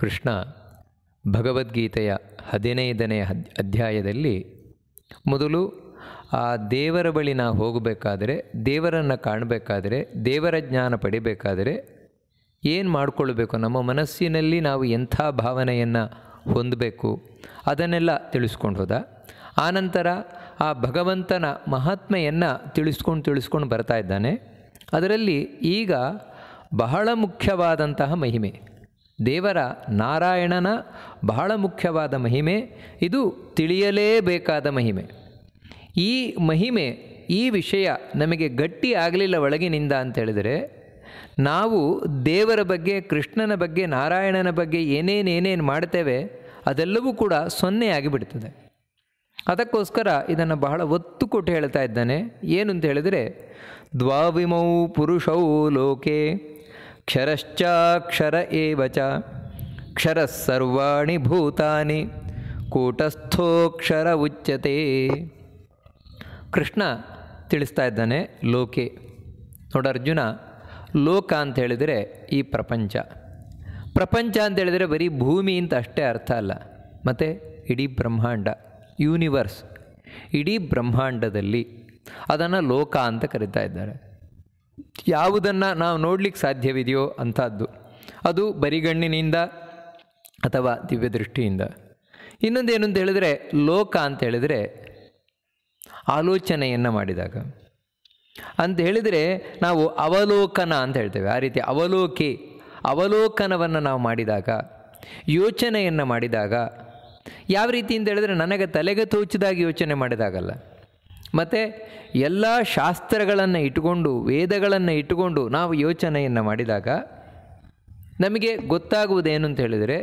ಕೃಷ್ಣ ಭಗವದ್ಗೀತೆಯ 15ನೇ ಅಧ್ಯಾಯದಲ್ಲಿ ಮೊದಲು ಆ ದೇವರ ಬಳಿ ನಾವು ಹೋಗಬೇಕಾದರೆ, ದೇವರನ್ನು ಕಾಣಬೇಕಾದರೆ, ದೇವರ ಜ್ಞಾನ ಪಡಿಬೇಕಾದರೆ ಏನು ಮಾಡಿಕೊಳ್ಬೇಕು, ನಮ್ಮ ಮನಸ್ಸಿನಲ್ಲಿ ನಾವು ಎಂಥ ಭಾವನೆಯನ್ನು ಹೊಂದಬೇಕು ಅದನ್ನೆಲ್ಲ ತಿಳಿಸ್ಕೊಂಡು ಹೋದ. ಆನಂತರ ಆ ಭಗವಂತನ ಮಹಾತ್ಮೆಯನ್ನು ತಿಳಿಸ್ಕೊಂಡು ಬರ್ತಾ ಇದ್ದಾನೆ. ಅದರಲ್ಲಿ ಈಗ ಬಹಳ ಮುಖ್ಯವಾದಂತಹ ಮಹಿಮೆ, ದೇವರ ನಾರಾಯಣನ ಬಹಳ ಮುಖ್ಯವಾದ ಮಹಿಮೆ, ಇದು ತಿಳಿಯಲೇಬೇಕಾದ ಮಹಿಮೆ. ಈ ಮಹಿಮೆ, ಈ ವಿಷಯ ನಮಗೆ ಗಟ್ಟಿ ಆಗಲಿಲ್ಲ ಒಳಗಿನಿಂದ ಅಂತೇಳಿದರೆ ನಾವು ದೇವರ ಬಗ್ಗೆ, ಕೃಷ್ಣನ ಬಗ್ಗೆ, ನಾರಾಯಣನ ಬಗ್ಗೆ ಏನೇನು ಮಾಡ್ತೇವೆ ಅದೆಲ್ಲವೂ ಕೂಡ ಸೊನ್ನೆಯಾಗಿಬಿಡ್ತದೆ. ಅದಕ್ಕೋಸ್ಕರ ಇದನ್ನು ಬಹಳ ಒತ್ತು ಕೊಟ್ಟು ಹೇಳ್ತಾ ಇದ್ದಾನೆ. ಏನು ಅಂತ ಹೇಳಿದರೆ, ದ್ವಾವಿಮೌ ಪುರುಷೌ ಲೋಕೆ ಕ್ಷರಶ್ಚಾಕ್ಷರ ಏವ ಚ ಕ್ಷರಃ ಸರ್ವಾಣಿ ಭೂತಾನಿ ಕೂಟಸ್ಥೋಕ್ಷರ ಉಚ್ಯತೆ. ಕೃಷ್ಣ ತಿಳಿಸ್ತಾ ಇದ್ದಾನೆ ಲೋಕೆ. ನೋಡ ಅರ್ಜುನ, ಲೋಕ ಅಂತ ಹೇಳಿದರೆ ಈ ಪ್ರಪಂಚ. ಪ್ರಪಂಚ ಅಂತ ಹೇಳಿದರೆ ಬರೀ ಭೂಮಿ ಅಂತ ಅಷ್ಟೇ ಅರ್ಥ ಅಲ್ಲ, ಮತ್ತು ಇಡೀ ಬ್ರಹ್ಮಾಂಡ, ಯೂನಿವರ್ಸ್, ಇಡೀ ಬ್ರಹ್ಮಾಂಡದಲ್ಲಿ ಅದನ್ನು ಲೋಕ ಅಂತ ಕರೀತಾ ಇದ್ದಾರೆ. ಯಾವುದನ್ನು ನಾವು ನೋಡಲಿಕ್ಕೆ ಸಾಧ್ಯವಿದೆಯೋ ಅಂಥದ್ದು, ಅದು ಬರಿಗಣ್ಣಿನಿಂದ ಅಥವಾ ದಿವ್ಯ ದೃಷ್ಟಿಯಿಂದ. ಇನ್ನೊಂದೇನು ಅಂತ ಹೇಳಿದರೆ, ಲೋಕ ಅಂತ ಹೇಳಿದರೆ ಆಲೋಚನೆಯನ್ನು ಮಾಡಿದಾಗ ಅಂತ ಹೇಳಿದರೆ ನಾವು ಅವಲೋಕನ ಅಂತ ಹೇಳ್ತೇವೆ. ಆ ರೀತಿ ಅವಲೋಕನವನ್ನು ನಾವು ಮಾಡಿದಾಗ, ಯೋಚನೆಯನ್ನು ಮಾಡಿದಾಗ, ಯಾವ ರೀತಿ ಅಂತ ಹೇಳಿದರೆ ನನಗೆ ತಲೆಗೆ ತೋಚಿದಾಗ ಯೋಚನೆ ಮಾಡಿದಾಗಲ್ಲ, ಮತ್ತು ಎಲ್ಲ ಶಾಸ್ತ್ರಗಳನ್ನು ಇಟ್ಟುಕೊಂಡು, ವೇದಗಳನ್ನು ಇಟ್ಟುಕೊಂಡು ನಾವು ಯೋಚನೆಯನ್ನು ಮಾಡಿದಾಗ ನಮಗೆ ಗೊತ್ತಾಗುವುದೇನು ಅಂತ ಹೇಳಿದರೆ,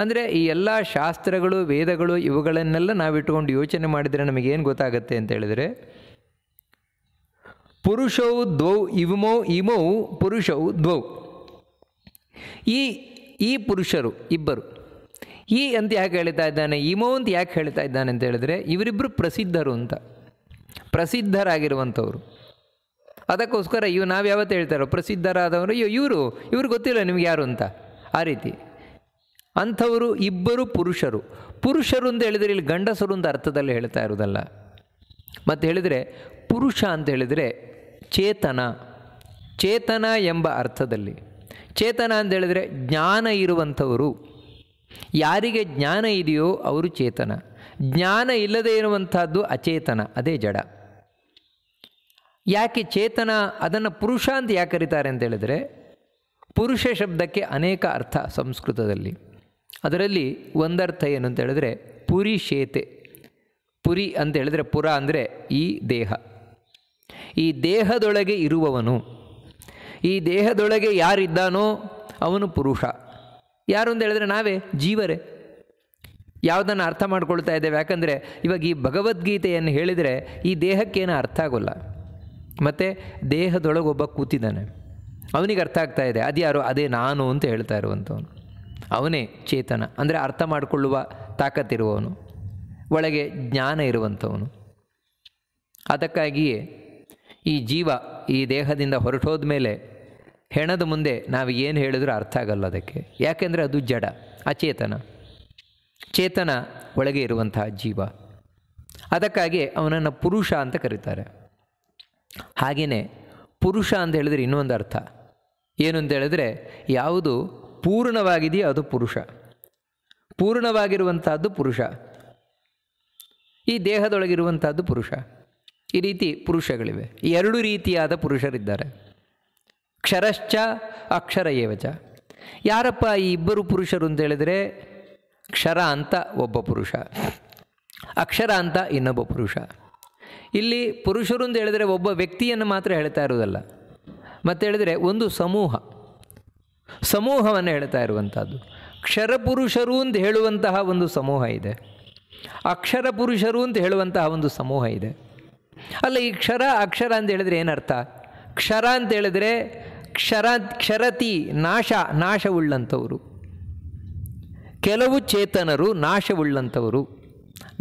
ಅಂದರೆ ಈ ಎಲ್ಲ ಶಾಸ್ತ್ರಗಳು, ವೇದಗಳು ಇವುಗಳನ್ನೆಲ್ಲ ನಾವು ಇಟ್ಟುಕೊಂಡು ಯೋಚನೆ ಮಾಡಿದರೆ ನಮಗೇನು ಗೊತ್ತಾಗುತ್ತೆ ಅಂತ ಹೇಳಿದರೆ, ಪುರುಷೌ ದ್ವೌ ಇಮೌ ಪುರುಷೌ ದ್ವೌ, ಈ ಪುರುಷರು ಇಬ್ಬರು. ಈ ಅಂತ ಯಾಕೆ ಹೇಳ್ತಾ ಇದ್ದಾನೆ, ಇಮೋ ಅಂತ ಯಾಕೆ ಹೇಳ್ತಾ ಇದ್ದಾನೆ ಅಂತ ಹೇಳಿದರೆ, ಇವರಿಬ್ಬರು ಪ್ರಸಿದ್ಧರು ಅಂತ, ಪ್ರಸಿದ್ಧರಾಗಿರುವಂಥವ್ರು. ಅದಕ್ಕೋಸ್ಕರ ನಾವು ಯಾವತ್ತು ಹೇಳ್ತಾರೋ ಪ್ರಸಿದ್ಧರಾದವರು, ಇವರು ಗೊತ್ತಿಲ್ಲ ನಿಮ್ಗೆ ಯಾರು ಅಂತ, ಆ ರೀತಿ ಅಂಥವರು ಇಬ್ಬರು ಪುರುಷರು. ಪುರುಷರು ಅಂತ ಹೇಳಿದರೆ ಇಲ್ಲಿ ಗಂಡಸರು ಅಂತ ಅರ್ಥದಲ್ಲಿ ಹೇಳ್ತಾ ಇರೋದಲ್ಲ. ಮತ್ತು ಹೇಳಿದರೆ ಪುರುಷ ಅಂತ ಹೇಳಿದರೆ ಚೇತನ ಎಂಬ ಅರ್ಥದಲ್ಲಿ. ಚೇತನ ಅಂತ ಹೇಳಿದರೆ ಜ್ಞಾನ ಇರುವಂಥವರು. ಯಾರಿಗೆ ಜ್ಞಾನ ಇದೆಯೋ ಅವರು ಚೇತನ. ಜ್ಞಾನ ಇಲ್ಲದೆ ಇರುವಂಥದ್ದು ಅಚೇತನ, ಅದೇ ಜಡ. ಯಾಕೆ ಚೇತನ, ಅದನ್ನು ಪುರುಷ ಅಂತ ಯಾಕೆ ಕರೀತಾರೆ ಅಂತ ಹೇಳಿದರೆ, ಪುರುಷ ಶಬ್ದಕ್ಕೆ ಅನೇಕ ಅರ್ಥ ಸಂಸ್ಕೃತದಲ್ಲಿ. ಅದರಲ್ಲಿ ಒಂದರ್ಥ ಏನು ಅಂತ ಹೇಳಿದ್ರೆ ಪುರಿಶೇತೆ. ಪುರಿ ಅಂತ ಹೇಳಿದರೆ, ಪುರ ಅಂದರೆ ಈ ದೇಹ, ಈ ದೇಹದೊಳಗೆ ಇರುವವನು. ಈ ದೇಹದೊಳಗೆ ಯಾರಿದ್ದಾನೋ ಅವನು ಪುರುಷ. ಯಾರು ಅಂತ ಹೇಳಿದ್ರೆ ನಾವೇ, ಜೀವರೇ. ಯಾವುದನ್ನು ಅರ್ಥ ಮಾಡ್ಕೊಳ್ತಾ ಇದ್ದೇವೆ, ಯಾಕಂದರೆ ಇವಾಗ ಈ ಭಗವದ್ಗೀತೆಯನ್ನು ಹೇಳಿದರೆ ಈ ದೇಹಕ್ಕೇನೋ ಅರ್ಥ ಆಗೋಲ್ಲ. ಮತ್ತು ದೇಹದೊಳಗೆ ಒಬ್ಬ ಕೂತಿದ್ದಾನೆ, ಅವನಿಗೆ ಅರ್ಥ ಆಗ್ತಾ ಇದೆ, ಅದ್ಯಾರೋ, ಅದೇ ನಾನು ಅಂತ ಹೇಳ್ತಾ ಇರುವಂಥವನು. ಅವನೇ ಚೇತನ, ಅಂದರೆ ಅರ್ಥ ಮಾಡಿಕೊಳ್ಳುವ ತಾಕತ್ತಿರುವವನು, ಒಳಗೆ ಜ್ಞಾನ ಇರುವಂಥವನು. ಅದಕ್ಕಾಗಿಯೇ ಈ ಜೀವ ಈ ದೇಹದಿಂದ ಹೊರಟೋದ ಮೇಲೆ ಹೆಣದ ಮುಂದೆ ನಾವು ಏನು ಹೇಳಿದ್ರೂ ಅರ್ಥ ಆಗಲ್ಲ ಅದಕ್ಕೆ. ಯಾಕೆಂದರೆ ಅದು ಜಡ, ಅಚೇತನ. ಚೇತನ ಒಳಗೆ ಇರುವಂತಹ ಜೀವ. ಅದಕ್ಕಾಗಿ ಅವನನ್ನು ಪುರುಷ ಅಂತ ಕರೀತಾರೆ. ಹಾಗೆಯೇ ಪುರುಷ ಅಂತ ಹೇಳಿದರೆ ಇನ್ನೊಂದು ಅರ್ಥ ಏನು ಅಂತ ಹೇಳಿದ್ರೆ, ಯಾವುದು ಪೂರ್ಣವಾಗಿದೆಯೋ ಅದು ಪುರುಷ. ಪೂರ್ಣವಾಗಿರುವಂಥದ್ದು ಪುರುಷ, ಈ ದೇಹದೊಳಗಿರುವಂಥದ್ದು ಪುರುಷ. ಈ ರೀತಿ ಪುರುಷಗಳಿವೆ. ಎರಡು ರೀತಿಯಾದ ಪುರುಷರಿದ್ದಾರೆ, ಕ್ಷರಶ್ಚ ಅಕ್ಷರ ಏವಚ. ಯಾರಪ್ಪ ಈ ಇಬ್ಬರು ಪುರುಷರು ಅಂತ ಹೇಳಿದರೆ, ಕ್ಷರ ಅಂತ ಒಬ್ಬ ಪುರುಷ, ಅಕ್ಷರ ಅಂತ ಇನ್ನೊಬ್ಬ ಪುರುಷ. ಇಲ್ಲಿ ಪುರುಷರು ಅಂತ ಹೇಳಿದರೆ ಒಬ್ಬ ವ್ಯಕ್ತಿಯನ್ನು ಮಾತ್ರ ಹೇಳ್ತಾ ಇರೋದಲ್ಲ, ಮತ್ತು ಹೇಳಿದರೆ ಒಂದು ಸಮೂಹವನ್ನು ಹೇಳ್ತಾ ಇರುವಂಥದ್ದು. ಕ್ಷರಪುರುಷರು ಅಂತ ಹೇಳುವಂತಹ ಒಂದು ಸಮೂಹ ಇದೆ, ಅಕ್ಷರ ಪುರುಷರು ಅಂತ ಹೇಳುವಂತಹ ಒಂದು ಸಮೂಹ ಇದೆ. ಅಲ್ಲ, ಈ ಅಕ್ಷರ ಅಂತ ಹೇಳಿದರೆ ಏನರ್ಥ? ಕ್ಷರ ಅಂತ ಹೇಳಿದರೆ ಕ್ಷರತಿ, ನಾಶವುಳ್ಳಂಥವರು. ಕೆಲವು ಚೇತನರು ನಾಶವುಳ್ಳಂಥವರು.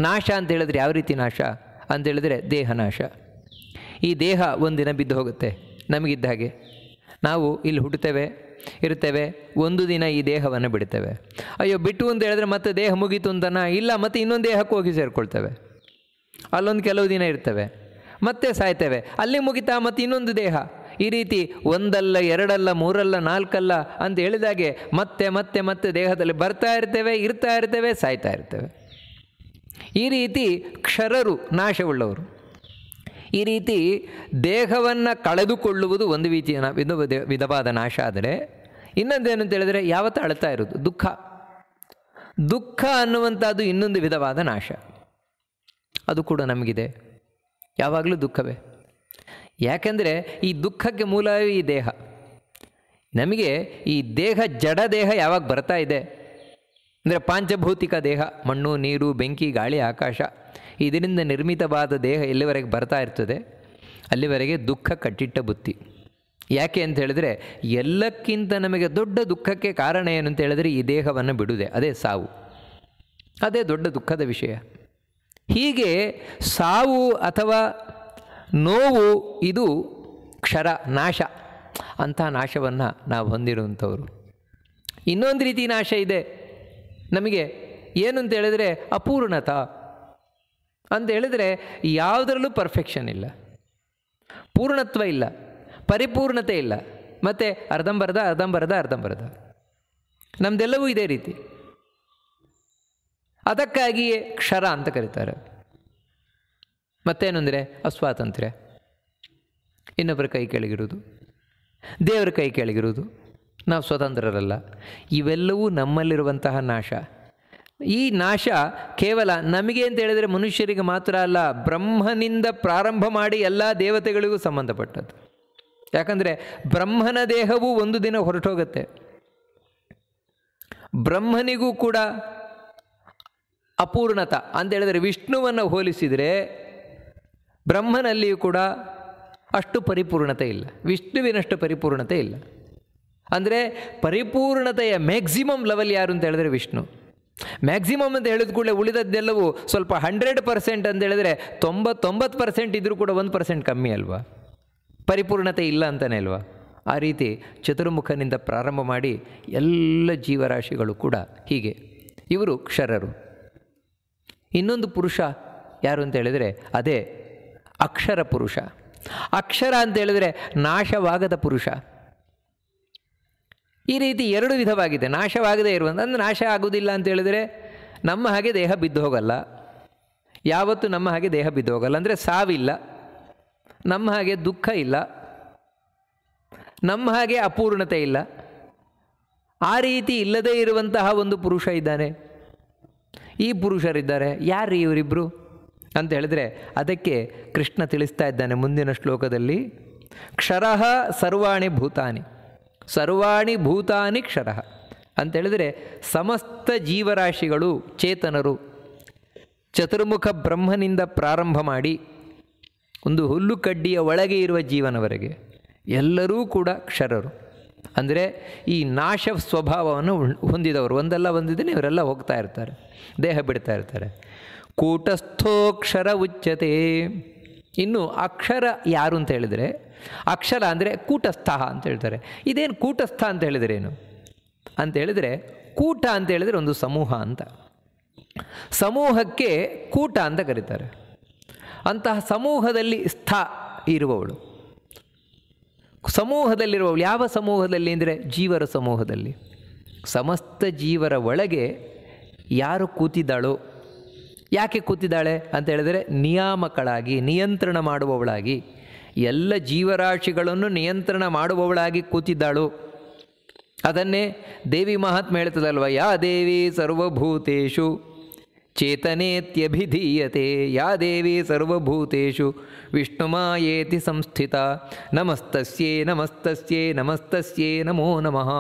ನಾಶ ಅಂತ ಹೇಳಿದ್ರೆ ಯಾವ ರೀತಿ ನಾಶ ಅಂತ ಹೇಳಿದರೆ ದೇಹ ನಾಶ. ಈ ದೇಹ ಒಂದಿನ ಬಿದ್ದು ಹೋಗುತ್ತೆ ನಮಗಿದ್ದ ಹಾಗೆ. ನಾವು ಇಲ್ಲಿ ಹುಟ್ಟುತ್ತೇವೆ, ಇರ್ತೇವೆ, ಒಂದು ದಿನ ಈ ದೇಹವನ್ನು ಬಿಡ್ತೇವೆ. ಅಯ್ಯೋ ಬಿಟ್ಟು ಅಂತ ಹೇಳಿದ್ರೆ ಮತ್ತೆ ದೇಹ ಮುಗೀತು ಅಂತನ, ಇಲ್ಲ ಮತ್ತೆ ಇನ್ನೊಂದು ದೇಹಕ್ಕೆ ಹೋಗಿ ಸೇರಿಕೊಳ್ತೇವೆ, ಅಲ್ಲೊಂದು ಕೆಲವು ದಿನ ಇರ್ತೇವೆ, ಮತ್ತೆ ಸಾಯ್ತೇವೆ, ಅಲ್ಲಿ ಮುಗಿತಾ ಮತ್ತು ಇನ್ನೊಂದು ದೇಹ. ಈ ರೀತಿ ಒಂದಲ್ಲ ಎರಡಲ್ಲ ಮೂರಲ್ಲ ನಾಲ್ಕಲ್ಲ ಅಂತ ಹೇಳಿದಾಗೆ ಮತ್ತೆ ಮತ್ತೆ ಮತ್ತೆ ದೇಹದಲ್ಲಿ ಬರ್ತಾ ಇರ್ತೇವೆ, ಇರ್ತಾ ಇರ್ತೇವೆ, ಸಾಯ್ತಾ ಇರ್ತೇವೆ. ಈ ರೀತಿ ಕ್ಷರರು, ನಾಶವುಳ್ಳವರು. ಈ ರೀತಿ ದೇಹವನ್ನು ಕಳೆದುಕೊಳ್ಳುವುದು ಒಂದು ವಿಧವಾದ ನಾಶ. ಆದರೆ ಇನ್ನೊಂದೇನು ಅಂತ ಹೇಳಿದರೆ ಯಾವತ್ತೂ ಅಳ್ತಾ ಇರೋದು ದುಃಖ. ದುಃಖ ಅನ್ನುವಂಥದ್ದು ಇನ್ನೊಂದು ವಿಧವಾದ ನಾಶ. ಅದು ಕೂಡ ನಮಗಿದೆ, ಯಾವಾಗಲೂ ದುಃಖವೇ. ಯಾಕೆಂದರೆ ಈ ದುಃಖಕ್ಕೆ ಮೂಲವೇ ಈ ದೇಹ. ನಮಗೆ ಈ ದೇಹ, ಜಡ ದೇಹ ಯಾವಾಗ ಬರ್ತಾ ಇದೆ ಅಂದರೆ ಪಾಂಚಭೌತಿಕ ದೇಹ, ಮಣ್ಣು ನೀರು ಬೆಂಕಿ ಗಾಳಿ ಆಕಾಶ, ಇದರಿಂದ ನಿರ್ಮಿತವಾದ ದೇಹ ಎಲ್ಲಿವರೆಗೆ ಬರ್ತಾ ಇರ್ತದೆ ಅಲ್ಲಿವರೆಗೆ ದುಃಖ ಕಟ್ಟಿಟ್ಟ ಬುತ್ತಿ. ಯಾಕೆ ಅಂತ ಹೇಳಿದ್ರೆ ಎಲ್ಲಕ್ಕಿಂತ ನಮಗೆ ದೊಡ್ಡ ದುಃಖಕ್ಕೆ ಕಾರಣ ಏನು ಅಂತ ಹೇಳಿದ್ರೆ ಈ ದೇಹವನ್ನು ಬಿಡುವುದೇ, ಅದೇ ಸಾವು, ಅದೇ ದೊಡ್ಡ ದುಃಖದ ವಿಷಯ. ಹೀಗೆ ಸಾವು ಅಥವಾ ನೋವು ಇದು ಕ್ಷರ, ನಾಶ. ಅಂಥ ನಾಶವನ್ನು ನಾವು ಹೊಂದಿರುವಂಥವರು. ಇನ್ನೊಂದು ರೀತಿ ನಾಶ ಇದೆ ನಮಗೆ, ಏನು ಅಂತ ಹೇಳಿದರೆ ಅಪೂರ್ಣತ ಅಂತ ಹೇಳಿದರೆ ಯಾವುದರಲ್ಲೂ ಪರ್ಫೆಕ್ಷನ್ ಇಲ್ಲ, ಪೂರ್ಣತ್ವ ಇಲ್ಲ, ಪರಿಪೂರ್ಣತೆ ಇಲ್ಲ, ಮತ್ತು ಅರ್ಧಂಬರ್ಧ ನಮ್ಮದೆಲ್ಲವೂ ಇದೇ ರೀತಿ. ಅದಕ್ಕಾಗಿಯೇ ಕ್ಷರ ಅಂತ ಕರೀತಾರೆ. ಮತ್ತೇನು ಅಂದರೆ ಅಸ್ವಾತಂತ್ರ್ಯ, ಇನ್ನೊಬ್ಬರ ಕೈ ಕೆಳಗಿರುವುದು, ದೇವರ ಕೈ ಕೆಳಗಿರುವುದು, ನಾವು ಸ್ವತಂತ್ರರಲ್ಲ. ಇವೆಲ್ಲವೂ ನಮ್ಮಲ್ಲಿರುವಂತಹ ನಾಶ. ಈ ನಾಶ ಕೇವಲ ನಮಗೆ ಅಂತ ಹೇಳಿದರೆ ಮನುಷ್ಯರಿಗೆ ಮಾತ್ರ ಅಲ್ಲ, ಬ್ರಹ್ಮನಿಂದ ಪ್ರಾರಂಭ ಮಾಡಿ ಎಲ್ಲ ದೇವತೆಗಳಿಗೂ ಸಂಬಂಧಪಟ್ಟದ್ದು. ಯಾಕಂದರೆ ಬ್ರಹ್ಮನ ದೇಹವು ಒಂದು ದಿನ ಹೊರಟೋಗುತ್ತೆ. ಬ್ರಹ್ಮನಿಗೂ ಕೂಡ ಅಪೂರ್ಣತ ಅಂತ ಹೇಳಿದರೆ ವಿಷ್ಣುವನ್ನು ಹೋಲಿಸಿದರೆ ಬ್ರಹ್ಮನಲ್ಲಿಯೂ ಕೂಡ ಅಷ್ಟು ಪರಿಪೂರ್ಣತೆ ಇಲ್ಲ, ವಿಷ್ಣುವಿನಷ್ಟು ಪರಿಪೂರ್ಣತೆ ಇಲ್ಲ. ಅಂದರೆ ಪರಿಪೂರ್ಣತೆಯ ಮ್ಯಾಕ್ಸಿಮಮ್ ಲೆವೆಲ್ ಯಾರು ಅಂತ ಹೇಳಿದ್ರೆ ವಿಷ್ಣು. ಮ್ಯಾಕ್ಸಿಮಮ್ ಅಂತ ಹೇಳಿದ ಕೂಡಲೇ ಉಳಿದದ್ದೆಲ್ಲವೂ ಸ್ವಲ್ಪ 100% ಅಂತ ಹೇಳಿದರೆ 99% ಇದ್ದರೂ ಕೂಡ 1% ಕಮ್ಮಿ ಅಲ್ವಾ, ಪರಿಪೂರ್ಣತೆ ಇಲ್ಲ ಅಂತಲೇ ಅಲ್ವಾ. ಆ ರೀತಿ ಚತುರ್ಮುಖನಿಂದ ಪ್ರಾರಂಭ ಮಾಡಿ ಎಲ್ಲ ಜೀವರಾಶಿಗಳು ಕೂಡ ಹೀಗೆ, ಇವರು ಕ್ಷರರು. ಇನ್ನೊಂದು ಪುರುಷ ಯಾರು ಅಂತ ಹೇಳಿದರೆ ಅದೇ ಅಕ್ಷರ ಪುರುಷ. ಅಕ್ಷರ ಅಂತ ಹೇಳಿದರೆ ನಾಶವಾಗದ ಪುರುಷ. ಈ ರೀತಿ ಎರಡು ವಿಧವಾಗಿದೆ. ನಾಶವಾಗದೇ ಇರುವಂಥ ಅಂದರೆ ನಾಶ ಆಗುವುದಿಲ್ಲ ಅಂತ ಹೇಳಿದರೆ ನಮ್ಮ ಹಾಗೆ ದೇಹ ಬಿದ್ದು ಹೋಗಲ್ಲ, ಯಾವತ್ತೂ ನಮ್ಮ ಹಾಗೆ ದೇಹ ಬಿದ್ದು ಹೋಗಲ್ಲ. ಅಂದರೆ ಸಾವಿಲ್ಲ, ನಮ್ಮ ಹಾಗೆ ದುಃಖ ಇಲ್ಲ, ನಮ್ಮ ಹಾಗೆ ಅಪೂರ್ಣತೆ ಇಲ್ಲ. ಆ ರೀತಿ ಇಲ್ಲದೇ ಇರುವಂತಹ ಒಂದು ಪುರುಷ ಇದ್ದಾನೆ. ಈ ಪುರುಷರಿದ್ದಾರೆ. ಯಾರು ಇವರಿಬ್ಬರು ಅಂತ ಹೇಳಿದ್ರೆ ಅದಕ್ಕೆ ಕೃಷ್ಣ ತಿಳಿಸ್ತಾ ಇದ್ದಾನೆ ಮುಂದಿನ ಶ್ಲೋಕದಲ್ಲಿ. ಕ್ಷರಃ ಸರ್ವಾಣಿ ಭೂತಾನಿ, ಸರ್ವಾಣಿ ಭೂತಾನಿ ಕ್ಷರಃ ಅಂತೇಳಿದರೆ ಸಮಸ್ತ ಜೀವರಾಶಿಗಳು, ಚೇತನರು, ಚತುರ್ಮುಖ ಬ್ರಹ್ಮನಿಂದ ಪ್ರಾರಂಭ ಮಾಡಿ ಒಂದು ಹುಲ್ಲು ಕಡ್ಡಿಯ ಒಳಗೆ ಇರುವ ಜೀವನವರೆಗೆ ಎಲ್ಲರೂ ಕೂಡ ಕ್ಷರರು. ಅಂದರೆ ಈ ನಾಶ ಸ್ವಭಾವವನ್ನು ಹೊಂದಿದವರು. ಒಂದಲ್ಲ ಒಂದಿದ್ದೇನೆ ಇವರೆಲ್ಲ ಹೋಗ್ತಾ ಇರ್ತಾರೆ, ದೇಹ ಬಿಡ್ತಾ ಇರ್ತಾರೆ. ಕೂಟಸ್ಥೋಕ್ಷರ ಉಚ್ಯತೆ. ಇನ್ನು ಅಕ್ಷರ ಯಾರು ಅಂತ ಹೇಳಿದರೆ, ಅಕ್ಷರ ಅಂದರೆ ಕೂಟಸ್ಥ ಅಂತ ಹೇಳ್ತಾರೆ. ಇದೇನು ಕೂಟಸ್ಥ ಅಂತ ಹೇಳಿದರೆ ಏನು ಅಂತ ಹೇಳಿದರೆ, ಕೂಟ ಅಂತ ಹೇಳಿದರೆ ಒಂದು ಸಮೂಹ ಅಂತ, ಸಮೂಹಕ್ಕೆ ಕೂಟ ಅಂತ ಕರೀತಾರೆ. ಅಂತಹ ಸಮೂಹದಲ್ಲಿ ಸ್ಥ ಇರುವವಳು, ಸಮೂಹದಲ್ಲಿರುವವಳು. ಯಾವ ಸಮೂಹದಲ್ಲಿ ಅಂದರೆ ಜೀವರ ಸಮೂಹದಲ್ಲಿ. ಸಮಸ್ತ ಜೀವರ ಒಳಗೆ ಯಾರು ಕೂತಿದ್ದಾಳೋ, ಯಾಕೆ ಕೂತಿದ್ದಾಳೆ ಅಂತ ಹೇಳಿದರೆ ನಿಯಾಮಕಳಾಗಿ, ನಿಯಂತ್ರಣ ಮಾಡುವವಳಾಗಿ, ಎಲ್ಲ ಜೀವರಾಶಿಗಳನ್ನು ನಿಯಂತ್ರಣ ಮಾಡುವವಳಾಗಿ ಕೂತಿದ್ದಾಳು. ಅದನ್ನೇ ದೇವಿ ಮಹಾತ್ಮೆ ಹೇಳ್ತದಲ್ವ, ಯಾ ದೇವಿ ಸರ್ವಭೂತೇಷು ಚೇತನೇತ್ಯಭಿಧೀಯತೆ, ಯಾ ದೇವಿ ಸರ್ವಭೂತೇಷು ವಿಷ್ಣುಮಾಯೇತಿ ಸಂಸ್ಥಿತ, ನಮಸ್ತಸ್ಯೇ ನಮಸ್ತಸ್ಯೇ ನಮಸ್ತಸ್ಯೇ ನಮೋ ನಮಃ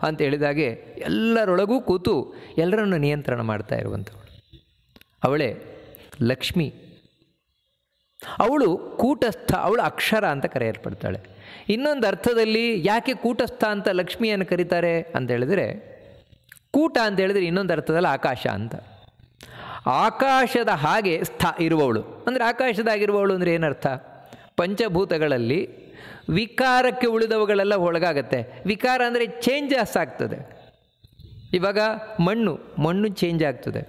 ಅಂತ ಹೇಳಿದಾಗೆ ಎಲ್ಲರೊಳಗೂ ಕೂತು ಎಲ್ಲರನ್ನು ನಿಯಂತ್ರಣ ಮಾಡ್ತಾ ಇರುವಂಥವಳು ಅವಳೇ ಲಕ್ಷ್ಮಿ. ಅವಳು ಕೂಟಸ್ಥ, ಅವಳು ಅಕ್ಷರ ಅಂತ ಕರೆಯಲ್ಪಡ್ತಾಳೆ. ಇನ್ನೊಂದು ಅರ್ಥದಲ್ಲಿ ಯಾಕೆ ಕೂಟಸ್ಥ ಅಂತ ಲಕ್ಷ್ಮಿಯನ್ನು ಕರೀತಾರೆ ಅಂತ ಹೇಳಿದರೆ, ಕೂಟ ಅಂತ ಹೇಳಿದರೆ ಇನ್ನೊಂದು ಅರ್ಥದಲ್ಲಿ ಆಕಾಶ ಅಂತ. ಆಕಾಶದ ಹಾಗೆ ಸ್ಥ ಇರುವವಳು ಅಂದರೆ ಆಕಾಶದಾಗಿರುವವಳು ಅಂದರೆ ಏನರ್ಥ? ಪಂಚಭೂತಗಳಲ್ಲಿ ವಿಕಾರಕ್ಕೆ ಉಳಿದವುಗಳೆಲ್ಲ ಒಳಗಾಗತ್ತೆ. ವಿಕಾರ ಅಂದರೆ ಚೇಂಜಸ್ ಆಗ್ತದೆ. ಇವಾಗ ಮಣ್ಣು ಚೇಂಜ್ ಆಗ್ತದೆ.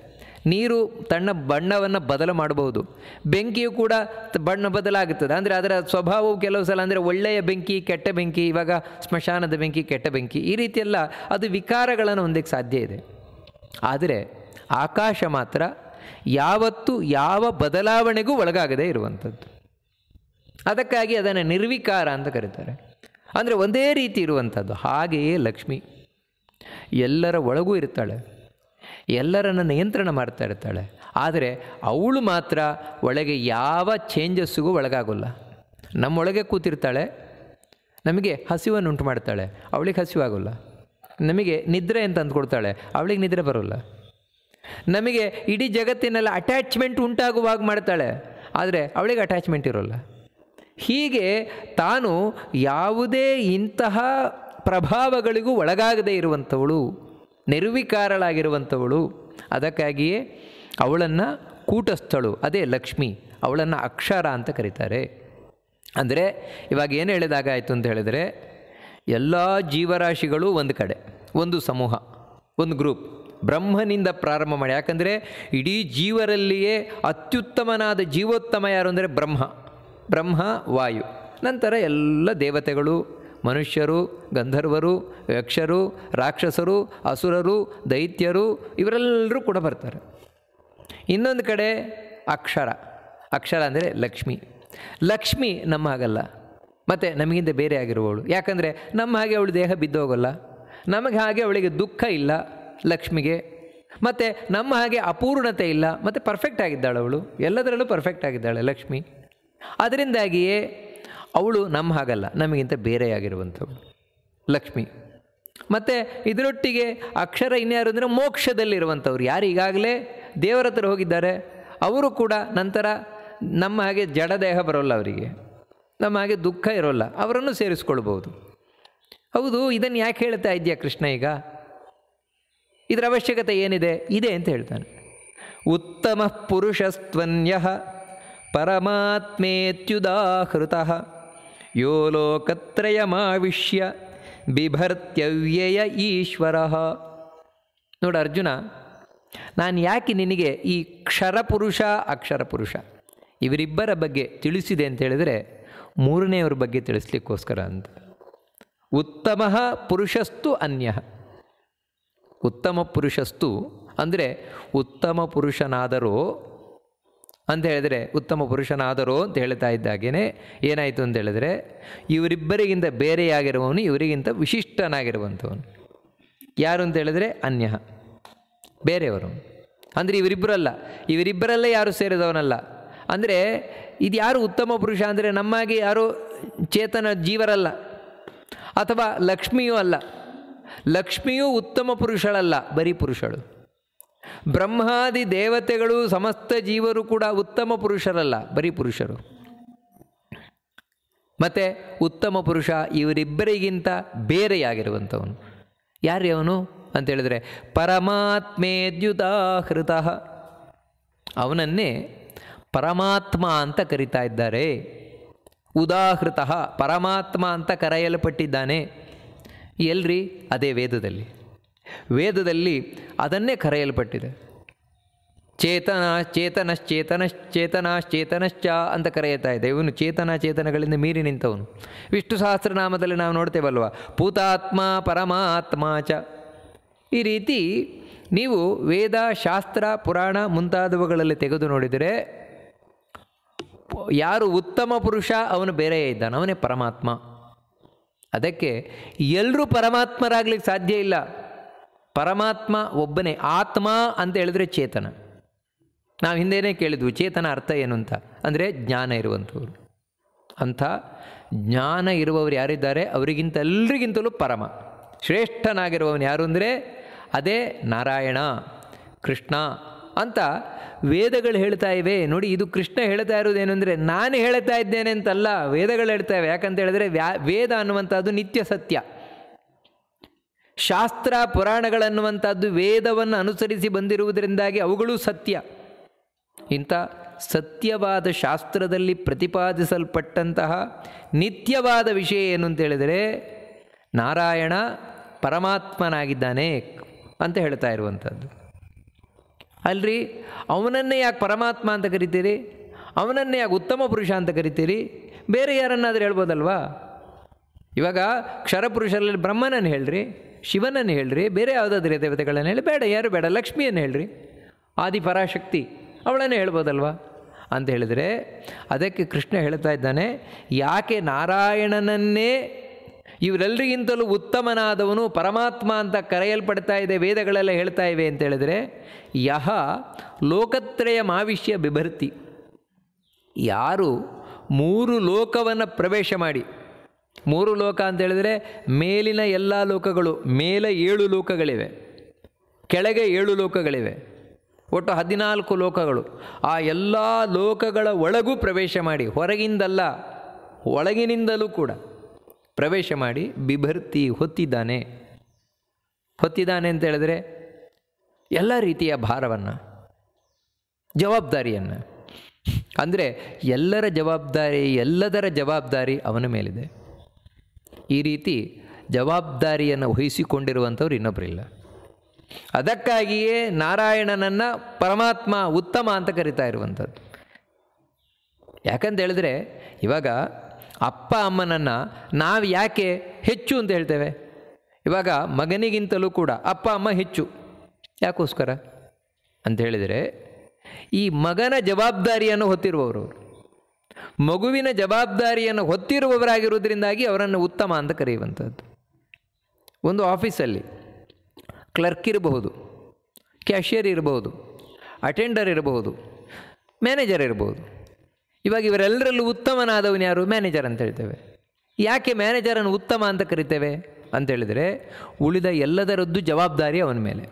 ನೀರು ತನ್ನ ಬಣ್ಣವನ್ನು ಬದಲು ಮಾಡಬಹುದು. ಬೆಂಕಿಯು ಕೂಡ ಬಣ್ಣ ಬದಲಾಗುತ್ತದೆ. ಅಂದರೆ ಅದರ ಸ್ವಭಾವವು ಕೆಲವು ಸಲ ಅಂದರೆ ಒಳ್ಳೆಯ ಬೆಂಕಿ, ಕೆಟ್ಟ ಬೆಂಕಿ, ಇವಾಗ ಸ್ಮಶಾನದ ಬೆಂಕಿ, ಕೆಟ್ಟ ಬೆಂಕಿ, ಈ ರೀತಿಯೆಲ್ಲ ಅದು ವಿಕಾರಗಳನ್ನು ಹೊಂದಕ್ಕೆ ಸಾಧ್ಯ ಇದೆ. ಆದರೆ ಆಕಾಶ ಮಾತ್ರ ಯಾವತ್ತೂ ಯಾವ ಬದಲಾವಣೆಗೂ ಒಳಗಾಗದೇ ಇರುವಂಥದ್ದು. ಅದಕ್ಕಾಗಿ ಅದನ್ನು ನಿರ್ವಿಕಾರ ಅಂತ ಕರೀತಾರೆ. ಅಂದರೆ ಒಂದೇ ರೀತಿ ಇರುವಂಥದ್ದು. ಹಾಗೆಯೇ ಲಕ್ಷ್ಮಿ ಎಲ್ಲರ ಒಳಗೂ ಇರ್ತಾಳೆ, ಎಲ್ಲರನ್ನು ನಿಯಂತ್ರಣ ಮಾಡ್ತಾ ಇರ್ತಾಳೆ. ಆದರೆ ಅವಳು ಮಾತ್ರ ಒಳಗೆ ಯಾವ ಚೇಂಜಸ್ಸಿಗೂ ಒಳಗಾಗೋಲ್ಲ. ನಮ್ಮೊಳಗೆ ಕೂತಿರ್ತಾಳೆ, ನಮಗೆ ಹಸಿವನ್ನು ಉಂಟು ಮಾಡ್ತಾಳೆ, ಅವಳಿಗೆ ಹಸಿವಾಗೋಲ್ಲ. ನಮಗೆ ನಿದ್ರೆ ಅಂತ ಅಂದ್ಕೊಡ್ತಾಳೆ, ಅವಳಿಗೆ ನಿದ್ರೆ ಬರೋಲ್ಲ. ನಮಗೆ ಇಡೀ ಜಗತ್ತಿನೆಲ್ಲ ಅಟ್ಯಾಚ್ಮೆಂಟ್ ಉಂಟಾಗುವಾಗ ಮಾಡ್ತಾಳೆ, ಆದರೆ ಅವಳಿಗೆ ಅಟ್ಯಾಚ್ಮೆಂಟ್ ಇರೋಲ್ಲ. ಹೀಗೆ ತಾನು ಯಾವುದೇ ಇಂತಹ ಪ್ರಭಾವಗಳಿಗೂ ಒಳಗಾಗದೇ ಇರುವಂಥವಳು, ನಿರ್ವಿಕಾರಳಾಗಿರುವಂಥವಳು. ಅದಕ್ಕಾಗಿಯೇ ಅವಳನ್ನು ಕೂಟಸ್ಥಳು, ಅದೇ ಲಕ್ಷ್ಮಿ. ಅವಳನ್ನು ಅಕ್ಷರ ಅಂತ ಕರೀತಾರೆ. ಅಂದರೆ ಇವಾಗ ಏನು ಹೇಳಿದಾಗಾಯಿತು ಅಂತ ಹೇಳಿದರೆ, ಎಲ್ಲ ಜೀವರಾಶಿಗಳು ಒಂದು ಕಡೆ, ಒಂದು ಸಮೂಹ, ಒಂದು ಗ್ರೂಪ್, ಬ್ರಹ್ಮನಿಂದ ಪ್ರಾರಂಭ ಮಾಡಿ. ಯಾಕಂದರೆ ಇಡೀ ಜೀವರಲ್ಲಿಯೇ ಅತ್ಯುತ್ತಮನಾದ ಜೀವೋತ್ತಮ ಯಾರು ಅಂದರೆ ಬ್ರಹ್ಮ ವಾಯು. ನಂತರ ಎಲ್ಲ ದೇವತೆಗಳು, ಮನುಷ್ಯರು, ಗಂಧರ್ವರು, ಯಕ್ಷರು, ರಾಕ್ಷಸರು, ಅಸುರರು, ದೈತ್ಯರು, ಇವರೆಲ್ಲರೂ ಕೂಡ ಬರ್ತಾರೆ. ಇನ್ನೊಂದು ಕಡೆ ಅಕ್ಷರ ಅಂದರೆ ಲಕ್ಷ್ಮಿ ನಮ್ಮ ಹಾಗಲ್ಲ, ಮತ್ತು ನಮಗಿಂತ ಬೇರೆ ಆಗಿರುವವಳು. ಯಾಕಂದರೆ ನಮ್ಮ ಹಾಗೆ ಅವಳು ದೇಹ ಬಿದ್ದೋಗಲ್ಲ, ನಮಗೆ ಹಾಗೆ ಅವಳಿಗೆ ದುಃಖ ಇಲ್ಲ ಲಕ್ಷ್ಮಿಗೆ, ಮತ್ತು ನಮ್ಮ ಹಾಗೆ ಅಪೂರ್ಣತೆ ಇಲ್ಲ, ಮತ್ತು ಪರ್ಫೆಕ್ಟ್ ಆಗಿದ್ದಾಳೆ ಅವಳು, ಎಲ್ಲದರಲ್ಲೂ ಪರ್ಫೆಕ್ಟ್ ಆಗಿದ್ದಾಳೆ ಲಕ್ಷ್ಮಿ. ಅದರಿಂದಾಗಿಯೇ ಅವಳು ನಮ್ಮ ಹಾಗಲ್ಲ, ನಮಗಿಂತ ಬೇರೆಯಾಗಿರುವಂಥವಳು ಲಕ್ಷ್ಮಿ. ಮತ್ತು ಇದರೊಟ್ಟಿಗೆ ಅಕ್ಷರ ಇನ್ಯಾರು ಅಂದರೆ ಮೋಕ್ಷದಲ್ಲಿರುವಂಥವ್ರು. ಯಾರು ಈಗಾಗಲೇ ದೇವರ ಹತ್ರ ಹೋಗಿದ್ದಾರೆ ಅವರು ಕೂಡ ನಂತರ ನಮ್ಮ ಹಾಗೆ ಜಡದೇಹ ಬರೋಲ್ಲ, ಅವರಿಗೆ ನಮ್ಮ ಹಾಗೆ ದುಃಖ ಇರೋಲ್ಲ, ಅವರನ್ನು ಸೇರಿಸ್ಕೊಳ್ಬೋದು. ಹೌದು, ಇದನ್ನು ಯಾಕೆ ಹೇಳ್ತಾ ಇದೆಯಾ ಕೃಷ್ಣ? ಈಗ ಇದರ ಅವಶ್ಯಕತೆ ಏನಿದೆ? ಇದೆ ಅಂತ ಹೇಳ್ತಾನೆ. ಉತ್ತಮ ಪುರುಷಸ್ತ್ವನ್ಯಃ ಪರಮಾತ್ಮೇತ್ಯುದಾಹೃತಃ ಯೋ ಲೋಕತ್ರಯಮಾವಿಶ್ಯ ಬಿಭರ್ತ್ಯವ್ಯಯ ಈಶ್ವರಃ. ನೋಡು ಅರ್ಜುನ, ನಾನು ಯಾಕೆ ನಿನಗೆ ಈ ಕ್ಷರಪುರುಷ ಅಕ್ಷರ ಪುರುಷ ಇವರಿಬ್ಬರ ಬಗ್ಗೆ ತಿಳಿಸಿದೆ ಅಂತ ಹೇಳಿದರೆ, ಮೂರನೆಯವ್ರ ಬಗ್ಗೆ ತಿಳಿಸ್ಲಿಕ್ಕೋಸ್ಕರ ಅಂತ. ಉತ್ತಮ ಪುರುಷಸ್ತು ಅನ್ಯ. ಉತ್ತಮ ಪುರುಷಸ್ತು ಅಂದರೆ ಉತ್ತಮ ಪುರುಷನಾದರೋ ಅಂತ ಹೇಳಿದರೆ, ಉತ್ತಮ ಪುರುಷನಾದರೋ ಅಂತ ಹೇಳ್ತಾ ಇದ್ದಾಗೇ ಏನಾಯಿತು ಅಂತ ಹೇಳಿದರೆ, ಇವರಿಬ್ಬರಿಗಿಂತ ಬೇರೆಯಾಗಿರುವವನು ಇವರಿಗಿಂತ ವಿಶಿಷ್ಟನಾಗಿರುವಂಥವನು ಯಾರು ಅಂತ ಹೇಳಿದರೆ ಅನ್ಯ, ಬೇರೆಯವರು. ಅಂದರೆ ಇವರಿಬ್ಬರಲ್ಲೇ ಯಾರು ಸೇರಿದವನಲ್ಲ. ಅಂದರೆ ಇದು ಯಾರು ಉತ್ತಮ ಪುರುಷ ಅಂದರೆ ನಮ್ಮಾಗೆ ಯಾರು ಚೇತನ ಜೀವರಲ್ಲ, ಅಥವಾ ಲಕ್ಷ್ಮಿಯೂ ಅಲ್ಲ. ಲಕ್ಷ್ಮಿಯೂ ಉತ್ತಮ ಪುರುಷಳಲ್ಲ, ಬರೀ ಪುರುಷಳು. ಬ್ರಹ್ಮಾದಿ ದೇವತೆಗಳು ಸಮಸ್ತ ಜೀವರು ಕೂಡ ಉತ್ತಮ ಪುರುಷರಲ್ಲ, ಬರೀ ಪುರುಷರು. ಮತ್ತು ಉತ್ತಮ ಪುರುಷ ಇವರಿಬ್ಬರಿಗಿಂತ ಬೇರೆಯಾಗಿರುವಂಥವನು ಯಾರು ಅವನು ಅಂತ ಹೇಳಿದರೆ ಪರಮಾತ್ಮೇದ್ಯುದಾಹೃತಃ. ಅವನನ್ನೇ ಪರಮಾತ್ಮ ಅಂತ ಕರೀತಾ ಇದ್ದಾರೆ. ಉದಾಹೃತಃ, ಪರಮಾತ್ಮ ಅಂತ ಕರೆಯಲ್ಪಟ್ಟಿದ್ದಾನೆ. ಎಲ್ರಿ? ಅದೇ ವೇದದಲ್ಲಿ ಅದನ್ನೇ ಕರೆಯಲ್ಪಟ್ಟಿದೆ. ಚೇತನಶ್ಚೇತನಶ್ಚ ಅಂತ ಕರೆಯುತ್ತಾ ಇದೆ. ಇವನು ಚೇತನಗಳಿಂದ ಮೀರಿ ನಿಂತವನು. ವಿಷ್ಣು ಸಹಸ್ರನಾಮದಲ್ಲಿ ನಾವು ನೋಡ್ತೇವಲ್ವ, ಭೂತಾತ್ಮ ಪರಮಾತ್ಮ ಚ. ಈ ರೀತಿ ನೀವು ವೇದ, ಶಾಸ್ತ್ರ, ಪುರಾಣ ಮುಂತಾದವುಗಳಲ್ಲಿ ತೆಗೆದು ನೋಡಿದರೆ ಯಾರು ಉತ್ತಮ ಪುರುಷ ಅವನು ಬೇರೆಯೇ ಇದ್ದಾನೆ, ಅವನೇ ಪರಮಾತ್ಮ. ಅದಕ್ಕೆ ಎಲ್ಲರೂ ಪರಮಾತ್ಮರಾಗ್ಲಿಕ್ಕೆ ಸಾಧ್ಯ ಇಲ್ಲ. ಪರಮಾತ್ಮ ಒಬ್ಬನೇ. ಆತ್ಮ ಅಂತ ಹೇಳಿದ್ರೆ ಚೇತನ. ನಾವು ಹಿಂದೆಯೇ ಕೇಳಿದ್ವು ಚೇತನ ಅರ್ಥ ಏನು ಅಂತ. ಅಂದರೆ ಜ್ಞಾನ ಇರುವಂಥವ್ರು. ಅಂಥ ಜ್ಞಾನ ಇರುವವರು ಯಾರಿದ್ದಾರೆ ಅವರಿಗಿಂತ ಎಲ್ರಿಗಿಂತಲೂ ಪರಮ ಶ್ರೇಷ್ಠನಾಗಿರುವವನು ಯಾರು ಅಂದರೆ ಅದೇ ನಾರಾಯಣ, ಕೃಷ್ಣ ಅಂತ ವೇದಗಳು ಹೇಳ್ತಾ ಇವೆ. ನೋಡಿ, ಇದು ಕೃಷ್ಣ ಹೇಳ್ತಾ ಇರೋದೇನು ಅಂದರೆ ನಾನು ಹೇಳ್ತಾ ಇದ್ದೇನೆ ಅಂತಲ್ಲ, ವೇದಗಳು ಹೇಳ್ತಾ ಇವೆ. ಯಾಕಂತ ಹೇಳಿದ್ರೆ ವೇದ ಅನ್ನುವಂಥದ್ದು ನಿತ್ಯ ಸತ್ಯ. ಶಾಸ್ತ್ರ ಪುರಾಣಗಳನ್ನುವಂಥದ್ದು ವೇದವನ್ನು ಅನುಸರಿಸಿ ಬಂದಿರುವುದರಿಂದಾಗಿ ಅವುಗಳು ಸತ್ಯ. ಇಂಥ ಸತ್ಯವಾದ ಶಾಸ್ತ್ರದಲ್ಲಿ ಪ್ರತಿಪಾದಿಸಲ್ಪಟ್ಟಂತಹ ನಿತ್ಯವಾದ ವಿಷಯ ಏನು ಅಂತೇಳಿದರೆ ನಾರಾಯಣ ಪರಮಾತ್ಮನಾಗಿದ್ದಾನೆ ಅಂತ ಹೇಳ್ತಾ ಇರುವಂಥದ್ದು. ಅಲ್ರಿ, ಅವನನ್ನೇ ಯಾಕೆ ಪರಮಾತ್ಮ ಅಂತ ಕರಿತೀರಿ? ಅವನನ್ನೇ ಯಾಕೆ ಉತ್ತಮ ಪುರುಷ ಅಂತ ಕರಿತೀರಿ? ಬೇರೆ ಯಾರನ್ನಾದರೂ ಹೇಳ್ಬೋದಲ್ವಾ? ಇವಾಗ ಕ್ಷರಪುರುಷರಲ್ಲಿ ಬ್ರಹ್ಮನನ್ನು ಹೇಳ್ರಿ, ಶಿವನನ್ನು ಹೇಳ್ರಿ, ಬೇರೆ ಯಾವುದಾದ್ರೂ ದೇವತೆಗಳನ್ನು ಹೇಳಿ, ಬೇಡ, ಯಾರು ಬೇಡ, ಲಕ್ಷ್ಮಿಯನ್ನು ಹೇಳ್ರಿ, ಆದಿಪರಾಶಕ್ತಿ ಅವಳನ್ನೇ ಹೇಳ್ಬೋದಲ್ವಾ ಅಂತ ಹೇಳಿದರೆ, ಅದಕ್ಕೆ ಕೃಷ್ಣ ಹೇಳ್ತಾ ಇದ್ದಾನೆ, ಯಾಕೆ ನಾರಾಯಣನನ್ನೇ ಇವರೆಲ್ಲರಿಗಿಂತಲೂ ಉತ್ತಮನಾದವನು ಪರಮಾತ್ಮ ಅಂತ ಕರೆಯಲ್ಪಡ್ತಾ ಇದೆ, ವೇದಗಳೆಲ್ಲ ಹೇಳ್ತಾ ಇವೆ ಅಂತ ಹೇಳಿದರೆ, ಯಹ ಲೋಕತ್ರಯ ಮಾವಿಷ್ಯ ಬಿಭರ್ತಿ, ಯಾರು 3 ಲೋಕವನ್ನು ಪ್ರವೇಶ ಮಾಡಿ, 3 ಲೋಕ ಅಂತ ಹೇಳಿದರೆ ಮೇಲಿನ ಎಲ್ಲ ಲೋಕಗಳು, ಮೇಲೆ 7 ಲೋಕಗಳಿವೆ, ಕೆಳಗೆ 7 ಲೋಕಗಳಿವೆ, ಒಟ್ಟು 14 ಲೋಕಗಳು. ಆ ಎಲ್ಲ ಲೋಕಗಳ ಒಳಗೂ ಪ್ರವೇಶ ಮಾಡಿ, ಹೊರಗಿಂದಲ್ಲ ಒಳಗಿನಿಂದಲೂ ಕೂಡ ಪ್ರವೇಶ ಮಾಡಿ, ಬಿಭರ್ತಿ ಹೊತ್ತಿದ್ದಾನೆ. ಹೊತ್ತಿದ್ದಾನೆ ಅಂತ ಹೇಳಿದರೆ ಎಲ್ಲ ರೀತಿಯ ಭಾರವನ್ನು, ಜವಾಬ್ದಾರಿಯನ್ನು, ಅಂದರೆ ಎಲ್ಲರ ಜವಾಬ್ದಾರಿ, ಎಲ್ಲದರ ಜವಾಬ್ದಾರಿ ಅವನ ಮೇಲಿದೆ. ಈ ರೀತಿ ಜವಾಬ್ದಾರಿಯನ್ನು ವಹಿಸಿಕೊಂಡಿರುವಂಥವ್ರು ಇನ್ನೊಬ್ಬರಿಲ್ಲ. ಅದಕ್ಕಾಗಿಯೇ ನಾರಾಯಣನನ್ನು ಪರಮಾತ್ಮ ಉತ್ತಮ ಅಂತ ಕರಿತಾ ಇರುವಂಥದ್ದು. ಯಾಕಂತ ಹೇಳಿದ್ರೆ, ಇವಾಗ ಅಪ್ಪ ಅಮ್ಮನನ್ನು ನಾವು ಯಾಕೆ ಹೆಚ್ಚು ಅಂತ ಹೇಳ್ತೇವೆ? ಇವಾಗ ಮಗನಿಗಿಂತಲೂ ಕೂಡ ಅಪ್ಪ ಅಮ್ಮ ಹೆಚ್ಚು. ಯಾಕೋಸ್ಕರ ಅಂತ ಹೇಳಿದರೆ, ಈ ಮಗನ ಜವಾಬ್ದಾರಿಯನ್ನು ಹೊತ್ತಿರುವವರು, ಮಗುವಿನ ಜವಾಬ್ದಾರಿಯನ್ನು ಹೊತ್ತಿರುವವರಾಗಿರುವುದರಿಂದಾಗಿ ಅವರನ್ನು ಉತ್ತಮ ಅಂತ ಕರೆಯುವಂಥದ್ದು. ಒಂದು ಆಫೀಸಲ್ಲಿ ಕ್ಲರ್ಕ್ ಇರಬಹುದು, ಕ್ಯಾಶಿಯರ್ ಇರಬಹುದು, ಅಟೆಂಡರ್ ಇರಬಹುದು, ಮ್ಯಾನೇಜರ್ ಇರಬಹುದು. ಇವಾಗ ಇವರೆಲ್ಲರಲ್ಲೂ ಉತ್ತಮನಾದವನು ಯಾರು? ಮ್ಯಾನೇಜರ್ ಅಂತ ಹೇಳ್ತೇವೆ. ಯಾಕೆ ಮ್ಯಾನೇಜರನ್ನು ಉತ್ತಮ ಅಂತ ಕರಿತೇವೆ ಅಂತ ಹೇಳಿದರೆ, ಉಳಿದ ಎಲ್ಲದರದ್ದು ಜವಾಬ್ದಾರಿ ಅವನ ಮೇಲೆ,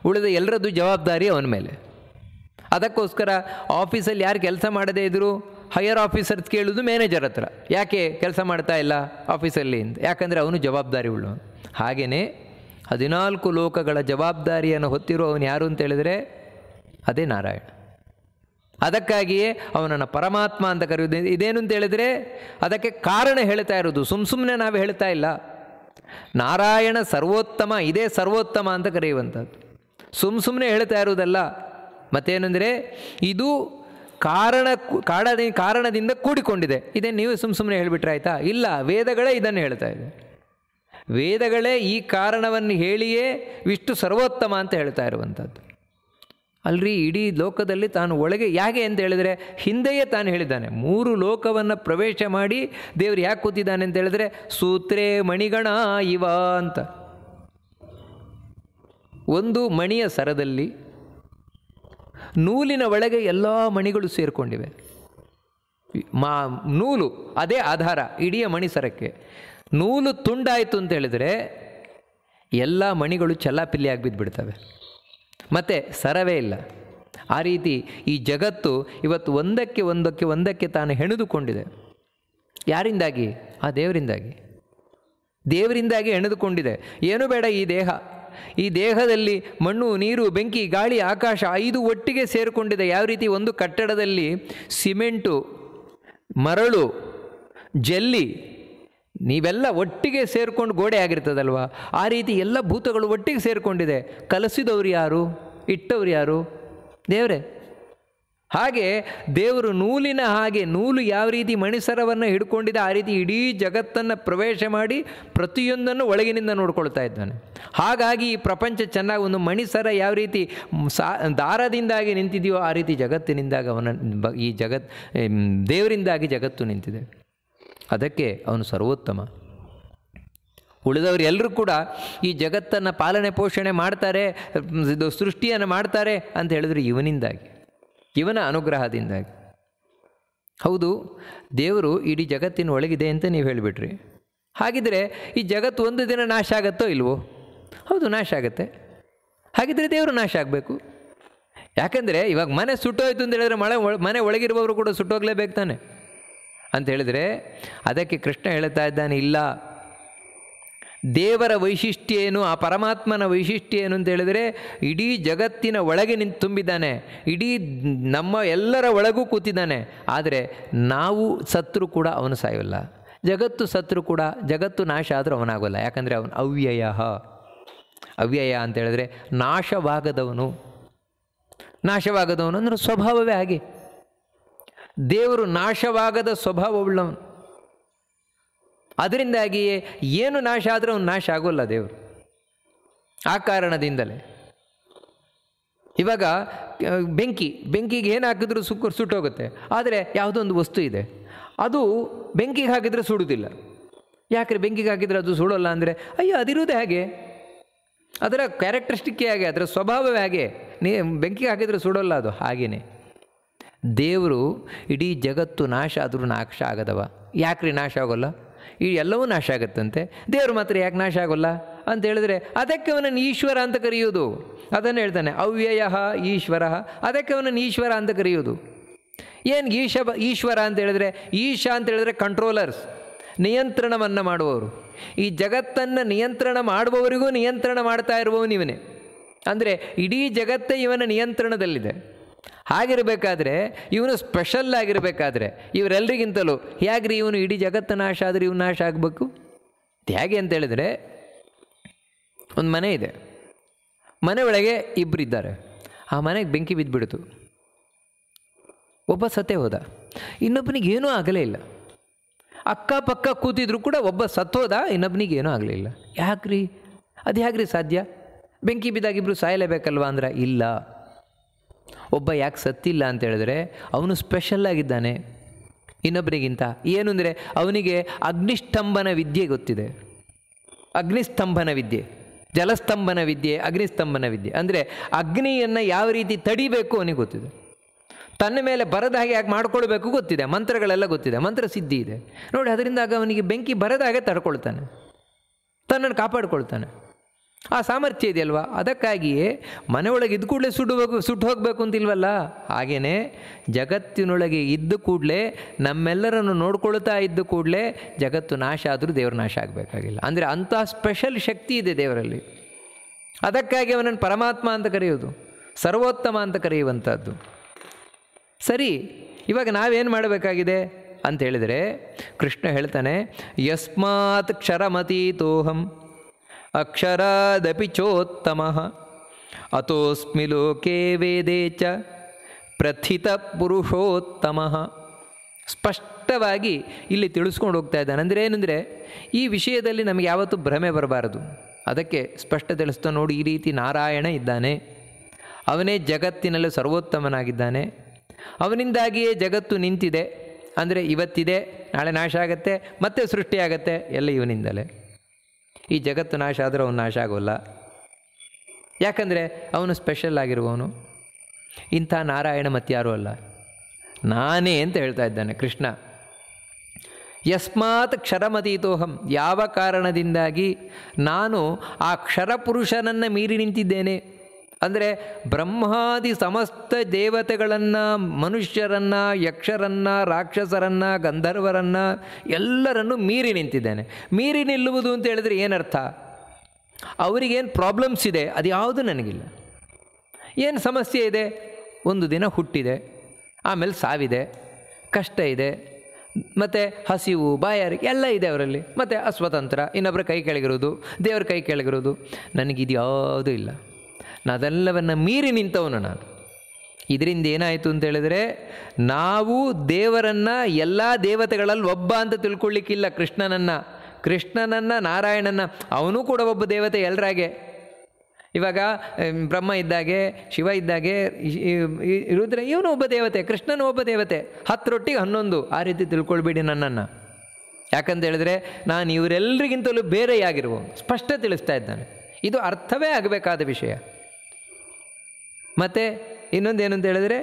ಉಳಿದ ಎಲ್ಲರದ್ದು ಜವಾಬ್ದಾರಿ ಅವನ ಮೇಲೆ. ಅದಕ್ಕೋಸ್ಕರ ಆಫೀಸಲ್ಲಿ ಯಾರು ಕೆಲಸ ಮಾಡದೇ ಇದ್ದರೂ ಹೈಯರ್ ಆಫೀಸರ್ಸ್ ಕೇಳೋದು ಮ್ಯಾನೇಜರ್ ಹತ್ರ, ಯಾಕೆ ಕೆಲಸ ಮಾಡ್ತಾ ಇಲ್ಲ ಆಫೀಸಲ್ಲಿ ಅಂತ. ಯಾಕಂದರೆ ಅವನು ಜವಾಬ್ದಾರಿ ಉಳ್ಳವನು. ಹಾಗೆಯೇ 14 ಲೋಕಗಳ ಜವಾಬ್ದಾರಿಯನ್ನು ಹೊತ್ತಿರುವವನು ಯಾರು ಅಂತ ಹೇಳಿದರೆ ಅದೇ ನಾರಾಯಣ. ಅದಕ್ಕಾಗಿಯೇ ಅವನನ್ನು ಪರಮಾತ್ಮ ಅಂತ ಕರೆಯುವುದು. ಇದೇನು ಅಂತ ಹೇಳಿದರೆ ಅದಕ್ಕೆ ಕಾರಣ ಹೇಳ್ತಾ ಇರೋದು, ಸುಮ್ಮನೆ ನಾವು ಹೇಳ್ತಾ ಇಲ್ಲ. ನಾರಾಯಣ ಸರ್ವೋತ್ತಮ, ಇದೇ ಸರ್ವೋತ್ತಮ ಅಂತ ಕರೆಯುವಂಥದ್ದು. ಸುಮ್ಮನೆ ಹೇಳ್ತಾ ಇರುವುದಲ್ಲ. ಮತ್ತೇನೆಂದರೆ ಇದು ಕಾರಣದಿಂದ ಕೂಡಿಕೊಂಡಿದೆ. ಇದೇ ನೀವು ಸುಮ್ಮನೆ ಹೇಳಿಬಿಟ್ರೆ ಆಯಿತಾ? ಇಲ್ಲ, ವೇದಗಳೇ ಇದನ್ನು ಹೇಳ್ತಾ ಇದೆ. ವೇದಗಳೇ ಈ ಕಾರಣವನ್ನು ಹೇಳಿಯೇ ವಿಷ್ಣು ಸರ್ವೋತ್ತಮ ಅಂತ ಹೇಳ್ತಾ ಇರುವಂಥದ್ದು. ಅಲ್ರಿ, ಇಡೀ ಲೋಕದಲ್ಲಿ ತಾನು ಒಳಗೆ ಯಾಕೆ ಅಂತ ಹೇಳಿದರೆ ಹಿಂದೆಯೇ ತಾನು ಹೇಳಿದ್ದಾನೆ, 3 ಲೋಕವನ್ನು ಪ್ರವೇಶ ಮಾಡಿ ದೇವರು ಯಾಕೆ ಕೂತಿದ್ದಾನೆ ಅಂತ ಹೇಳಿದರೆ, ಸೂತ್ರೇ ಮಣಿಗಣ ಇವ ಅಂತ. ಒಂದು ಮಣಿಯ ಸರದಲ್ಲಿ ನೂಲಿನ ಒಳಗೆ ಎಲ್ಲ ಮಣಿಗಳು ಸೇರಿಕೊಂಡಿವೆ. ನೂಲು ಅದೇ ಆಧಾರ ಇಡೀ ಮಣಿಸರಕ್ಕೆ. ನೂಲು ತುಂಡಾಯಿತು ಅಂತ ಹೇಳಿದರೆ ಎಲ್ಲ ಮಣಿಗಳು ಚಲ್ಲಾಪಿಲ್ಲಿಯಾಗಿ ಬಿದ್ದುಬಿಡ್ತವೆ, ಮತ್ತು ಸರವೇ ಇಲ್ಲ. ಆ ರೀತಿ ಈ ಜಗತ್ತು ಇವತ್ತು ಒಂದಕ್ಕೆ ತಾನು ಹೆಣೆದುಕೊಂಡಿದೆ. ಯಾರಿಂದಾಗಿ? ಆ ದೇವರಿಂದಾಗಿ ಹೆಣೆದುಕೊಂಡಿದೆ. ಏನು ಬೇಡ, ಈ ದೇಹದಲ್ಲಿ ಮಣ್ಣು, ನೀರು, ಬೆಂಕಿ, ಗಾಳಿ, ಆಕಾಶ 5 ಒಟ್ಟಿಗೆ ಸೇರಿಕೊಂಡಿದೆ. ಯಾವ ರೀತಿ ಒಂದು ಕಟ್ಟಡದಲ್ಲಿ ಸಿಮೆಂಟು, ಮರಳು, ಜಲ್ಲಿ ನೀವೆಲ್ಲ ಒಟ್ಟಿಗೆ ಸೇರಿಕೊಂಡು ಗೋಡೆ ಆಗಿರ್ತದಲ್ವ, ಆ ರೀತಿ ಎಲ್ಲ ಭೂತಗಳು ಒಟ್ಟಿಗೆ ಸೇರಿಕೊಂಡಿದೆ. ಕಲಿಸಿದವರು ಯಾರು? ಇಟ್ಟವರು ಯಾರು? ದೇವರೇ. ಹಾಗೆ ದೇವರು ನೂಲಿನ ಹಾಗೆ, ನೂಲು ಯಾವ ರೀತಿ ಮಣಿಸರವನ್ನು ಹಿಡ್ಕೊಂಡಿದೆ ಆ ರೀತಿ ಇಡೀ ಜಗತ್ತನ್ನು ಪ್ರವೇಶ ಮಾಡಿ ಪ್ರತಿಯೊಂದನ್ನು ಒಳಗಿನಿಂದ ನೋಡ್ಕೊಳ್ತಾ ಇದ್ದಾನೆ. ಹಾಗಾಗಿ ಈ ಪ್ರಪಂಚ ಚೆನ್ನಾಗಿ, ಒಂದು ಮಣಿಸರ ಯಾವ ರೀತಿ ದಾರದಿಂದಾಗಿ ನಿಂತಿದೆಯೋ ಆ ರೀತಿ ಜಗತ್ತಿನಿಂದಾಗಿ ದೇವರಿಂದಾಗಿ ಜಗತ್ತು ನಿಂತಿದೆ. ಅದಕ್ಕೆ ಅವನು ಸರ್ವೋತ್ತಮ. ಉಳಿದವರು ಎಲ್ಲರೂ ಕೂಡ ಈ ಜಗತ್ತನ್ನು ಪಾಲನೆ ಪೋಷಣೆ ಮಾಡ್ತಾರೆ, ಸೃಷ್ಟಿಯನ್ನು ಮಾಡ್ತಾರೆ ಅಂತ ಹೇಳಿದ್ರು ಇವನ ಅನುಗ್ರಹದಿಂದಾಗಿ. ಹೌದು, ದೇವರು ಇಡೀ ಜಗತ್ತಿನ ಒಳಗಿದೆ ಅಂತ ನೀವು ಹೇಳಿಬಿಟ್ರಿ. ಹಾಗಿದ್ರೆ ಈ ಜಗತ್ತು ಒಂದು ದಿನ ನಾಶ ಆಗುತ್ತೋ ಇಲ್ವೋ? ಹೌದು, ನಾಶ ಆಗುತ್ತೆ. ಹಾಗಿದ್ರೆ ದೇವರು ನಾಶ ಆಗಬೇಕು. ಯಾಕಂದರೆ ಇವಾಗ ಮನೆ ಸುಟ್ಟೋಯ್ತು ಅಂತ ಹೇಳಿದ್ರೆ ಮನೆ ಒಳಗಿರುವವರು ಕೂಡ ಸುಟ್ಟೋಗ್ಲೇಬೇಕು ತಾನೆ ಅಂತ ಹೇಳಿದರೆ, ಅದಕ್ಕೆ ಕೃಷ್ಣ ಹೇಳ್ತಾ ಇದ್ದಾನೆ, ಇಲ್ಲ, ದೇವರ ವೈಶಿಷ್ಟ್ಯ ಏನು, ಆ ಪರಮಾತ್ಮನ ವೈಶಿಷ್ಟ್ಯ ಏನು ಅಂತ ಹೇಳಿದರೆ ಇಡೀ ಜಗತ್ತಿನ ಒಳಗೆ ನಿಂತು ತುಂಬಿದ್ದಾನೆ, ಇಡೀ ನಮ್ಮ ಎಲ್ಲರ ಒಳಗೂ ಕೂತಿದ್ದಾನೆ. ಆದರೆ ನಾವು ಸತ್ರು ಕೂಡ ಅವನು ಸಾಯೋಲ್ಲ, ಜಗತ್ತು ಸತ್ರು ಕೂಡ, ಜಗತ್ತು ನಾಶ ಆದರೂ ಅವನಾಗೋಲ್ಲ. ಯಾಕಂದರೆ ಅವನು ಅವ್ಯಯ. ಅವ್ಯಯ ಅಂತ ಹೇಳಿದ್ರೆ ನಾಶವಾಗದವನು. ನಾಶವಾಗದವನು ಅಂದರೆ ಸ್ವಭಾವವೇ ಹಾಗೆ. ದೇವರು ನಾಶವಾಗದ ಸ್ವಭಾವವುಳ್ಳವನು. ಅದರಿಂದಾಗಿಯೇ ಏನು ನಾಶ ಆದರೂ ಅವನು ನಾಶ ಆಗೋಲ್ಲ ದೇವರು. ಆ ಕಾರಣದಿಂದಲೇ ಇವಾಗ ಬೆಂಕಿಗೆ ಏನು ಹಾಕಿದ್ರೂ ಸುಟ್ಟೋಗುತ್ತೆ. ಆದರೆ ಯಾವುದೋ ಒಂದು ವಸ್ತು ಇದೆ, ಅದು ಬೆಂಕಿಗೆ ಹಾಕಿದರೆ ಸುಡುವುದಿಲ್ಲ. ಯಾಕೆ ಬೆಂಕಿಗೆ ಹಾಕಿದರೆ ಅದು ಸುಡೋಲ್ಲ ಅಂದರೆ, ಅಯ್ಯೋ ಅದಿರುವುದೇ ಹಾಗೆ, ಅದರ ಕ್ಯಾರೆಕ್ಟರಿಸ್ಟಿಕ್ಕೇ ಹಾಗೆ, ಅದರ ಸ್ವಭಾವವೇ ಹಾಗೆ. ಬೆಂಕಿಗೆ ಹಾಕಿದರೆ ಸುಡೋಲ್ಲ ಅದು. ಹಾಗೆಯೇ ದೇವರು ಇಡೀ ಜಗತ್ತು ನಾಶ ಆದರೂ ನಾಶ ಆಗದವ. ಯಾಕ್ರಿ ನಾಶ ಆಗೋಲ್ಲ? ಈ ಎಲ್ಲವೂ ನಾಶ ಆಗುತ್ತಂತೆ, ದೇವರು ಮಾತ್ರ ಯಾಕೆ ನಾಶ ಆಗೋಲ್ಲ ಅಂತ ಹೇಳಿದ್ರೆ ಅದಕ್ಕೆ ಅವನನ್ನು ಈಶ್ವರ ಅಂತ ಕರೆಯೋದು. ಅದನ್ನು ಹೇಳ್ತಾನೆ, ಅವ್ಯಯ ಈಶ್ವರ, ಅದಕ್ಕೆ ಅವನನ್ನು ಈಶ್ವರ ಅಂತ ಕರೆಯೋದು. ಏನು ಈಶ್ವರ ಅಂತ ಹೇಳಿದ್ರೆ, ಈಶಾ ಅಂತ ಹೇಳಿದ್ರೆ ಕಂಟ್ರೋಲರ್ಸ್, ನಿಯಂತ್ರಣವನ್ನು ಮಾಡುವವರು. ಈ ಜಗತ್ತನ್ನು ನಿಯಂತ್ರಣ ಮಾಡುವವರಿಗೂ ನಿಯಂತ್ರಣ ಮಾಡ್ತಾ ಇರುವವನು ಇವನೇ. ಅಂದರೆ ಇಡೀ ಜಗತ್ತೇ ಇವನ ನಿಯಂತ್ರಣದಲ್ಲಿದೆ. ಹಾಗಿರಬೇಕಾದ್ರೆ ಇವನು ಸ್ಪೆಷಲ್ ಆಗಿರಬೇಕಾದ್ರೆ ಇವರೆಲ್ಲರಿಗಿಂತಲೂ ಹೇಗ್ರಿ ಇವನು ಇಡೀ ಜಗತ್ತು ನಾಶ ಆದರೆ ಇವನು ನಾಶ ಆಗಬೇಕು? ಹೇಗೆ ಅಂತ ಹೇಳಿದರೆ, ಒಂದು ಮನೆ ಇದೆ, ಮನೆ ಒಳಗೆ ಇಬ್ಬರಿದ್ದಾರೆ. ಆ ಮನೆಗೆ ಬೆಂಕಿ ಬಿದ್ದುಬಿಡ್ತು. ಒಬ್ಬ ಸತ್ತೇ ಹೋದ, ಇನ್ನೊಬ್ಬನಿಗೆ ಏನೂ ಆಗಲೇ ಇಲ್ಲ. ಅಕ್ಕಪಕ್ಕ ಕೂತಿದ್ರು ಕೂಡ ಒಬ್ಬ ಸತ್ತೋದ, ಇನ್ನೊಬ್ಬನಿಗೆ ಏನೂ ಆಗಲಿಲ್ಲ. ಯಾಕ್ರಿ? ಅದು ಹೇಗ್ರಿ ಸಾಧ್ಯ? ಬೆಂಕಿ ಬಿದ್ದಾಗಿಬ್ಬರು ಸಾಯಲೇಬೇಕಲ್ವ ಅಂದ್ರೆ ಇಲ್ಲ. ಒಬ್ಬ ಯಾಕೆ ಸತ್ತಿಲ್ಲ ಅಂತ ಹೇಳಿದ್ರೆ ಅವನು ಸ್ಪೆಷಲ್ ಆಗಿದ್ದಾನೆ ಇನ್ನೊಬ್ಬರಿಗಿಂತ. ಏನು ಅಂದರೆ ಅವನಿಗೆ ಅಗ್ನಿಸ್ತಂಭನ ವಿದ್ಯೆ ಗೊತ್ತಿದೆ. ಅಗ್ನಿಸ್ತಂಭನ ವಿದ್ಯೆ, ಜಲಸ್ತಂಭನ ವಿದ್ಯೆ, ಅಗ್ನಿಸ್ತಂಭನ ವಿದ್ಯೆ ಅಂದರೆ ಅಗ್ನಿಯನ್ನು ಯಾವ ರೀತಿ ತಡಿಬೇಕು ಅವನಿಗೆ ಗೊತ್ತಿದೆ. ತನ್ನ ಮೇಲೆ ಬರದ ಹಾಗೆ ಯಾಕೆ ಮಾಡ್ಕೊಳ್ಬೇಕು ಗೊತ್ತಿದೆ, ಮಂತ್ರಗಳೆಲ್ಲ ಗೊತ್ತಿದೆ, ಮಂತ್ರ ಸಿದ್ಧಿ ಇದೆ ನೋಡಿ. ಅದರಿಂದಾಗ ಅವನಿಗೆ ಬೆಂಕಿ ಬರದ ಹಾಗೆ ತಡ್ಕೊಳ್ತಾನೆ, ತನ್ನನ್ನು ಕಾಪಾಡ್ಕೊಳ್ತಾನೆ. ಆ ಸಾಮರ್ಥ್ಯ ಇದೆಯಲ್ವ. ಅದಕ್ಕಾಗಿಯೇ ಮನೆಯೊಳಗೆ ಇದ್ದ ಕೂಡಲೇ ಸುಟ್ಟು ಹೋಗಬೇಕು ಅಂತಿಲ್ವಲ್ಲ. ಹಾಗೆಯೇ ಜಗತ್ತಿನೊಳಗೆ ಇದ್ದ ಕೂಡಲೇ ನಮ್ಮೆಲ್ಲರನ್ನು ನೋಡ್ಕೊಳ್ತಾ ಇದ್ದ ಕೂಡಲೇ ಜಗತ್ತು ನಾಶ ಆದರೂ ದೇವರು ನಾಶ ಆಗಬೇಕಾಗಿಲ್ಲ. ಅಂದರೆ ಅಂಥ ಸ್ಪೆಷಲ್ ಶಕ್ತಿ ಇದೆ ದೇವರಲ್ಲಿ. ಅದಕ್ಕಾಗಿ ಅವನನ್ನು ಪರಮಾತ್ಮ ಅಂತ ಕರೆಯೋದು, ಸರ್ವೋತ್ತಮ ಅಂತ ಕರೆಯುವಂಥದ್ದು. ಸರಿ, ಇವಾಗ ನಾವೇನು ಮಾಡಬೇಕಾಗಿದೆ ಅಂತ ಹೇಳಿದರೆ ಕೃಷ್ಣ ಹೇಳ್ತಾನೆ, ಯಸ್ಮಾತ್ ಕ್ಷರಮತೀತೋಹಂ ಅಕ್ಷರಾದಪಿ ಚೋತ್ತಮಃ ಅತೋಸ್ಮಿ ಲೋಕೆ ವೇದೇ ಚ ಪ್ರಥಿತ ಪುರುಷೋತ್ತಮಃ. ಸ್ಪಷ್ಟವಾಗಿ ಇಲ್ಲಿ ತಿಳಿಸ್ಕೊಂಡು ಹೋಗ್ತಾ ಇದ್ದಾನೆ. ಅಂದರೆ ಏನಂದರೆ ಈ ವಿಷಯದಲ್ಲಿ ನಮಗೆ ಯಾವತ್ತೂ ಭ್ರಮೆ ಬರಬಾರದು. ಅದಕ್ಕೆ ಸ್ಪಷ್ಟ ತಿಳಿಸ್ತಾ ನೋಡಿ, ಈ ರೀತಿ ನಾರಾಯಣ ಇದ್ದಾನೆ, ಅವನೇ ಜಗತ್ತಿನಲ್ಲಿ ಸರ್ವೋತ್ತಮನಾಗಿದ್ದಾನೆ, ಅವನಿಂದಾಗಿಯೇ ಜಗತ್ತು ನಿಂತಿದೆ. ಅಂದರೆ ಇವತ್ತಿದೆ, ನಾಳೆ ನಾಶ ಆಗುತ್ತೆ, ಮತ್ತೆ ಸೃಷ್ಟಿಯಾಗತ್ತೆ, ಎಲ್ಲ ಇವನಿಂದಲೇ. ಈ ಜಗತ್ತು ನಾಶ ಆದರೂ ಅವನು ನಾಶ ಆಗೋಲ್ಲ. ಯಾಕಂದರೆ ಅವನು ಸ್ಪೆಷಲ್ ಆಗಿರುವವನು. ಇಂಥ ನಾರಾಯಣ ಮತ್ತಾರೂ ಅಲ್ಲ, ನಾನೇ ಅಂತ ಹೇಳ್ತಾ ಇದ್ದಾನೆ ಕೃಷ್ಣ. ಯಸ್ಮಾತ್ ಕ್ಷರಮತೀತೋಹಂ, ಯಾವ ಕಾರಣದಿಂದಾಗಿ ನಾನು ಆ ಕ್ಷರಪುರುಷನನ್ನು ಮೀರಿ ನಿಂತಿದ್ದೇನೆ. ಅಂದರೆ ಬ್ರಹ್ಮಾದಿ ಸಮಸ್ತ ದೇವತೆಗಳನ್ನು, ಮನುಷ್ಯರನ್ನು, ಯಕ್ಷರನ್ನು, ರಾಕ್ಷಸರನ್ನು, ಗಂಧರ್ವರನ್ನು ಎಲ್ಲರನ್ನು ಮೀರಿ ನಿಂತಿದ್ದೇನೆ. ಮೀರಿ ನಿಲ್ಲುವುದು ಅಂತ ಹೇಳಿದ್ರೆ ಏನರ್ಥ? ಅವರಿಗೇನು ಪ್ರಾಬ್ಲಮ್ಸ್ ಇದೆ ಅದು ಯಾವುದು ನನಗಿಲ್ಲ. ಏನು ಸಮಸ್ಯೆ ಇದೆ? ಒಂದು ದಿನ ಹುಟ್ಟಿದೆ, ಆಮೇಲೆ ಸಾವಿದೆ, ಕಷ್ಟ ಇದೆ, ಮತ್ತು ಹಸಿವು, ಬಾಯಾರಿಕೆ ಎಲ್ಲ ಇದೆ ಅವರಲ್ಲಿ, ಮತ್ತು ಅಸ್ವತಂತ್ರ, ಇನ್ನೊಬ್ಬರ ಕೈ ಕೆಳಗಿರೋದು, ದೇವರ ಕೈ ಕೆಳಗಿರೋದು. ನನಗಿದು ಯಾವುದೂ ಇಲ್ಲ. ಅದೆಲ್ಲವನ್ನು ಮೀರಿ ನಿಂತವನು ನಾನು. ಇದರಿಂದ ಏನಾಯಿತು ಅಂತ ಹೇಳಿದರೆ, ನಾವು ದೇವರನ್ನು ಎಲ್ಲ ದೇವತೆಗಳಲ್ಲಿ ಒಬ್ಬ ಅಂತ ತಿಳ್ಕೊಳ್ಳಿಕ್ಕಿಲ್ಲ. ಕೃಷ್ಣನನ್ನು ನಾರಾಯಣನ, ಅವನು ಕೂಡ ಒಬ್ಬ ದೇವತೆ ಎಲ್ಲರಾಗೆ. ಇವಾಗ ಬ್ರಹ್ಮ ಇದ್ದಾಗೆ, ಶಿವ ಇದ್ದಾಗೆ, ರುದ್ರ ಇವನು ಒಬ್ಬ ದೇವತೆ, ಕೃಷ್ಣನು ಒಬ್ಬ ದೇವತೆ. 10 ರೊಟ್ಟಿಗೆ 11 ಆ ರೀತಿ ತಿಳ್ಕೊಳ್ಬೇಡಿ ನನ್ನನ್ನು. ಯಾಕಂತ ಹೇಳಿದ್ರೆ ನಾನು ಇವರೆಲ್ಲರಿಗಿಂತಲೂ ಬೇರೆಯಾಗಿರುವ ಸ್ಪಷ್ಟ ತಿಳಿಸ್ತಾ ಇದ್ದಾನೆ. ಇದು ಅರ್ಥವೇ ಆಗಬೇಕಾದ ವಿಷಯ. ಮತ್ತು ಇನ್ನೊಂದೇನು ಅಂತ ಹೇಳಿದರೆ,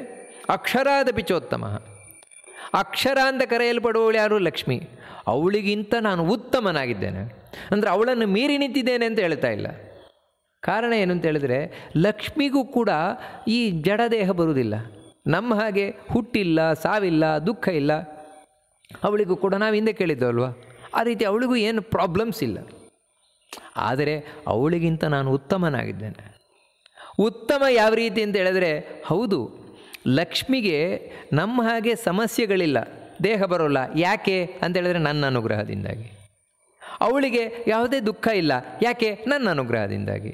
ಅಕ್ಷರಾದಪಿ ಚೋತ್ತಮ. ಅಕ್ಷರ ಅಂತ ಕರೆಯಲ್ಪಡುವವಳು ಯಾರು? ಲಕ್ಷ್ಮಿ. ಅವಳಿಗಿಂತ ನಾನು ಉತ್ತಮನಾಗಿದ್ದೇನೆ. ಅಂದರೆ ಅವಳನ್ನು ಮೀರಿ ನಿಂತಿದ್ದೇನೆ ಅಂತ ಹೇಳ್ತಾ ಇಲ್ಲ. ಕಾರಣ ಏನು ಅಂತ ಹೇಳಿದರೆ, ಲಕ್ಷ್ಮಿಗೂ ಕೂಡ ಈ ಜಡದೇಹ ಬರುವುದಿಲ್ಲ, ನಮ್ಮ ಹಾಗೆ ಹುಟ್ಟಿಲ್ಲ, ಸಾವಿಲ್ಲ, ದುಃಖ ಇಲ್ಲ. ಅವಳಿಗೂ ಕೂಡ ನಾವು ಹಿಂದೆ ಕೇಳಿದ್ದಲ್ವ, ಆ ರೀತಿ ಅವಳಿಗೂ ಏನು ಪ್ರಾಬ್ಲಮ್ಸ್ ಇಲ್ಲ. ಆದರೆ ಅವಳಿಗಿಂತ ನಾನು ಉತ್ತಮನಾಗಿದ್ದೇನೆ. ಉತ್ತಮ ಯಾವ ರೀತಿ ಅಂತ ಹೇಳಿದ್ರೆ, ಹೌದು, ಲಕ್ಷ್ಮಿಗೆ ನಮ್ಮ ಹಾಗೆ ಸಮಸ್ಯೆಗಳಿಲ್ಲ, ದೇಹ ಬರೋಲ್ಲ. ಯಾಕೆ ಅಂತ ಹೇಳಿದ್ರೆ ನನ್ನ ಅನುಗ್ರಹದಿಂದಾಗಿ. ಅವಳಿಗೆ ಯಾವುದೇ ದುಃಖ ಇಲ್ಲ. ಯಾಕೆ? ನನ್ನ ಅನುಗ್ರಹದಿಂದಾಗಿ.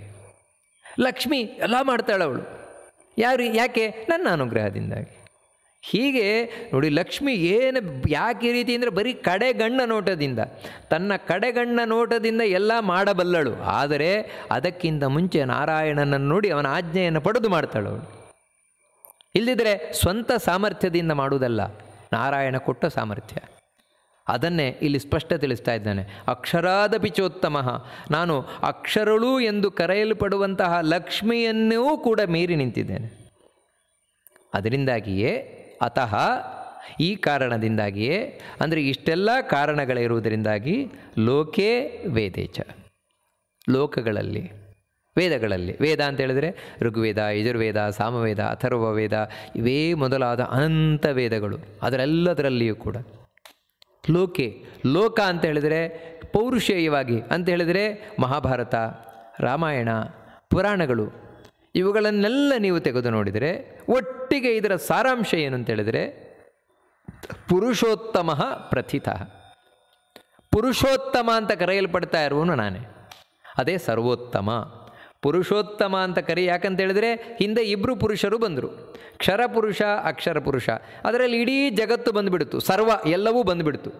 ಲಕ್ಷ್ಮಿ ಎಲ್ಲ ಮಾಡ್ತಾಳೆ ಅವಳು. ಯಾಕೆ? ನನ್ನ ಅನುಗ್ರಹದಿಂದಾಗಿ. ಹೀಗೆ ನೋಡಿ, ಲಕ್ಷ್ಮಿ ಏನು ಯಾಕೆ ಈ ರೀತಿ ಅಂದರೆ ಬರೀ ಕಡೆಗಣ್ಣ ನೋಟದಿಂದ, ತನ್ನ ಕಡೆಗಣ್ಣ ನೋಟದಿಂದ ಎಲ್ಲ ಮಾಡಬಲ್ಲಳು. ಆದರೆ ಅದಕ್ಕಿಂತ ಮುಂಚೆ ನಾರಾಯಣನನ್ನು ನೋಡಿ ಅವನ ಆಜ್ಞೆಯನ್ನು ಪಡೆದು ಮಾಡ್ತಾಳು ಅವಳು. ಇಲ್ಲದಿದ್ದರೆ ಸ್ವಂತ ಸಾಮರ್ಥ್ಯದಿಂದ ಮಾಡುವುದಲ್ಲ, ನಾರಾಯಣ ಕೊಟ್ಟ ಸಾಮರ್ಥ್ಯ. ಅದನ್ನೇ ಇಲ್ಲಿ ಸ್ಪಷ್ಟ ತಿಳಿಸ್ತಾ ಇದ್ದಾನೆ. ಅಕ್ಷರಾದಪಿ ಚೋತ್ತಮ, ನಾನು ಅಕ್ಷರಳು ಎಂದು ಕರೆಯಲ್ಪಡುವಂತಹ ಲಕ್ಷ್ಮಿಯನ್ನೂ ಕೂಡ ಮೀರಿ ನಿಂತಿದ್ದೇನೆ. ಅದರಿಂದಾಗಿಯೇ ಅತಃ, ಈ ಕಾರಣದಿಂದಾಗಿಯೇ, ಅಂದರೆ ಇಷ್ಟೆಲ್ಲ ಕಾರಣಗಳಿರುವುದರಿಂದಾಗಿ ಲೋಕೇ ವೇದೇಚ, ಲೋಕಗಳಲ್ಲಿ, ವೇದಗಳಲ್ಲಿ, ವೇದ ಅಂತ ಹೇಳಿದರೆ ಋಗ್ವೇದ, ಯಜುರ್ವೇದ, ಸಾಮವೇದ, ಅಥರ್ವವೇದ, ಇವೇ ಮೊದಲಾದ ಅನಂತ ವೇದಗಳು, ಅದರೆಲ್ಲದರಲ್ಲಿಯೂ ಕೂಡ ಲೋಕೆ, ಲೋಕ ಅಂತ ಹೇಳಿದರೆ ಪೌರುಷೇಯವಾಗಿ ಅಂತ ಹೇಳಿದರೆ ಮಹಾಭಾರತ, ರಾಮಾಯಣ, ಪುರಾಣಗಳು, ಇವುಗಳನ್ನೆಲ್ಲ ನೀವು ತೆಗೆದು ನೋಡಿದರೆ ಒಟ್ಟಿಗೆ ಇದರ ಸಾರಾಂಶ ಏನು ಅಂತೇಳಿದರೆ ಪುರುಷೋತ್ತಮ ಪ್ರಥಿತ. ಪುರುಷೋತ್ತಮ ಅಂತ ಕರೆಯಲ್ಪಡ್ತಾ ಇರುವನು ನಾನೇ, ಅದೇ ಸರ್ವೋತ್ತಮ. ಪುರುಷೋತ್ತಮ ಅಂತ ಯಾಕಂತೇಳಿದರೆ ಹಿಂದೆ ಇಬ್ಬರು ಪುರುಷರು ಬಂದರು, ಕ್ಷರಪುರುಷ, ಅಕ್ಷರ ಪುರುಷ. ಅದರಲ್ಲಿ ಇಡೀ ಜಗತ್ತು ಬಂದುಬಿಡ್ತು, ಸರ್ವ ಎಲ್ಲವೂ ಬಂದುಬಿಡ್ತು.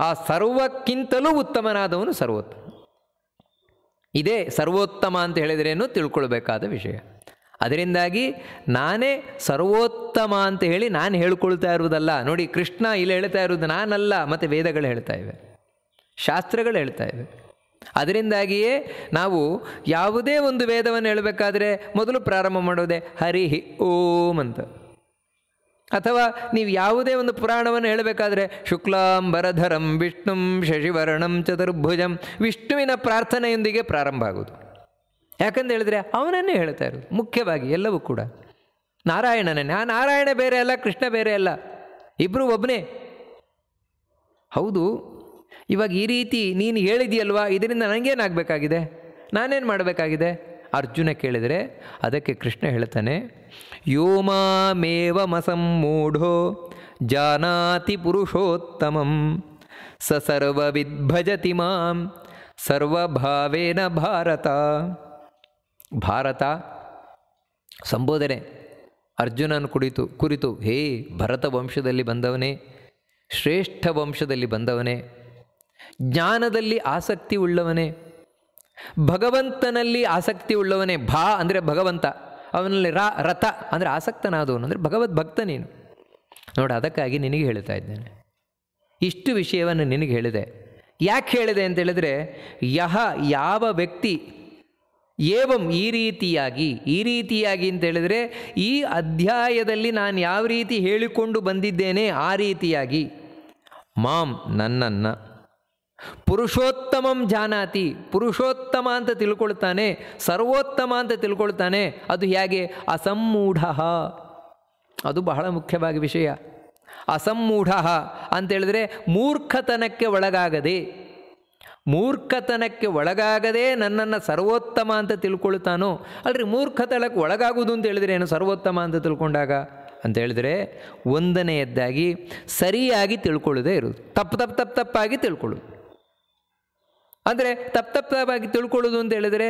ಆ ಸರ್ವಕ್ಕಿಂತಲೂ ಉತ್ತಮನಾದವನು ಸರ್ವೋತ್ತಮ. ಇದೇ ಸರ್ವೋತ್ತಮ ಅಂತ ಹೇಳಿದ್ರೇನು ತಿಳ್ಕೊಳ್ಬೇಕಾದ ವಿಷಯ. ಅದರಿಂದಾಗಿ ನಾನೇ ಸರ್ವೋತ್ತಮ ಅಂತ ಹೇಳಿ ನಾನು ಹೇಳ್ಕೊಳ್ತಾ ಇರುವುದಲ್ಲ. ನೋಡಿ, ಕೃಷ್ಣ ಇಲ್ಲಿ ಹೇಳ್ತಾ ಇರುವುದು ನಾನಲ್ಲ, ಮತ್ತು ವೇದಗಳು ಹೇಳ್ತಾ ಇವೆ, ಶಾಸ್ತ್ರಗಳು ಹೇಳ್ತಾ ಇವೆ. ಅದರಿಂದಾಗಿಯೇ ನಾವು ಯಾವುದೇ ಒಂದು ವೇದವನ್ನು ಹೇಳಬೇಕಾದ್ರೆ ಮೊದಲು ಪ್ರಾರಂಭ ಮಾಡೋದೇ ಹರಿ ಓಂ ಅಂತ. ಅಥವಾ ನೀವು ಯಾವುದೇ ಒಂದು ಪುರಾಣವನ್ನು ಹೇಳಬೇಕಾದ್ರೆ ಶುಕ್ಲಾಂಬರಧರಂ ವಿಷ್ಣುಂ ಶಶಿವರ್ಣಂ ಚತುರ್ಭುಜಂ, ವಿಷ್ಣುವಿನ ಪ್ರಾರ್ಥನೆಯೊಂದಿಗೆ ಪ್ರಾರಂಭ ಆಗೋದು. ಯಾಕಂತ ಹೇಳಿದ್ರೆ ಅವನನ್ನೇ ಹೇಳ್ತಾ ಇರೋದು ಮುಖ್ಯವಾಗಿ ಎಲ್ಲವೂ ಕೂಡ ನಾರಾಯಣನೇ. ಆ ನಾರಾಯಣ ಬೇರೆ ಅಲ್ಲ, ಕೃಷ್ಣ ಬೇರೆ ಅಲ್ಲ, ಇಬ್ಬರು ಒಬ್ಬನೇ. ಹೌದು, ಇವಾಗ ಈ ರೀತಿ ನೀನು ಹೇಳಿದೆಯಲ್ವಾ, ಇದರಿಂದ ನನಗೇನಾಗಬೇಕಾಗಿದೆ, ನಾನೇನು ಮಾಡಬೇಕಾಗಿದೆ? ಅರ್ಜುನ ಕೇಳಿದರೆ ಅದಕ್ಕೆ ಕೃಷ್ಣ ಹೇಳ್ತಾನೆ, ಯೋಮಾಮೇವಮಸಮ್ಮೂಢೋ ಜಾನಾತಿ ಪುರುಷೋತ್ತಮಂ ಸ ಸರ್ವವಿದ್ಭಜತಿ ಮಾಂ ಸರ್ವಭಾವೇನ ಭಾರತ. ಭಾರತ ಸಂಬೋಧನೆ ಅರ್ಜುನನ ಕುರಿತು, ಹೇ ಭರತ ವಂಶದಲ್ಲಿ ಬಂದವನೇ, ಶ್ರೇಷ್ಠ ವಂಶದಲ್ಲಿ ಬಂದವನೇ, ಜ್ಞಾನದಲ್ಲಿ ಆಸಕ್ತಿ ಉಳ್ಳವನೇ, ಭಗವಂತನಲ್ಲಿ ಆಸಕ್ತಿ ಉಳ್ಳವನೇ. ಭಾ ಅಂದರೆ ಭಗವಂತ, ಅವನಲ್ಲಿ ರಥ ಅಂದರೆ ಆಸಕ್ತನಾದವನು, ಅಂದರೆ ಭಗವದ್ಭಕ್ತ ನೀನು. ನೋಡು, ಅದಕ್ಕಾಗಿ ನಿನಗೆ ಹೇಳ್ತಾ ಇದ್ದೇನೆ, ಇಷ್ಟು ವಿಷಯವನ್ನು ನಿನಗೆ ಹೇಳಿದೆ. ಯಾಕೆ ಹೇಳಿದೆ ಅಂತೇಳಿದರೆ, ಯಾವ ವ್ಯಕ್ತಿ ಏವಂ ಈ ರೀತಿಯಾಗಿ ಅಂತೇಳಿದರೆ, ಈ ಅಧ್ಯಾಯದಲ್ಲಿ ನಾನು ಯಾವ ರೀತಿ ಹೇಳಿಕೊಂಡು ಬಂದಿದ್ದೇನೆ ಆ ರೀತಿಯಾಗಿ ಮಾಂ ನನ್ನನ್ನು ಪುರುಷೋತ್ತಮಂ ಜಾನಾತಿ, ಪುರುಷೋತ್ತಮ ಅಂತ ತಿಳ್ಕೊಳ್ತಾನೆ, ಸರ್ವೋತ್ತಮ ಅಂತ ತಿಳ್ಕೊಳ್ತಾನೆ. ಅದು ಹೇಗೆ? ಅಸಮ್ಮೂಢ, ಅದು ಬಹಳ ಮುಖ್ಯವಾಗಿ ವಿಷಯ. ಅಸಮ್ಮೂಢ ಅಂತೇಳಿದರೆ ಮೂರ್ಖತನಕ್ಕೆ ಒಳಗಾಗದೆ ನನ್ನನ್ನು ಸರ್ವೋತ್ತಮ ಅಂತ ತಿಳ್ಕೊಳ್ತಾನೋ. ಅಲ್ರಿ, ಮೂರ್ಖತನಕ್ಕೆ ಒಳಗಾಗುವುದು ಅಂತ ಹೇಳಿದರೆ ಏನು? ಸರ್ವೋತ್ತಮ ಅಂತ ತಿಳ್ಕೊಂಡಾಗ ಅಂತ ಹೇಳಿದರೆ ಒಂದನೆಯದ್ದಾಗಿ ಸರಿಯಾಗಿ ತಿಳ್ಕೊಳ್ಳೋದೇ ಇರೋದು, ತಪ್ಪಾಗಿ ತಿಳ್ಕೊಳ್ಳೋದು. ಅಂದರೆ ತಪ್ಪಾಗಿ ತಿಳ್ಕೊಳ್ಳೋದು ಅಂತ ಹೇಳಿದರೆ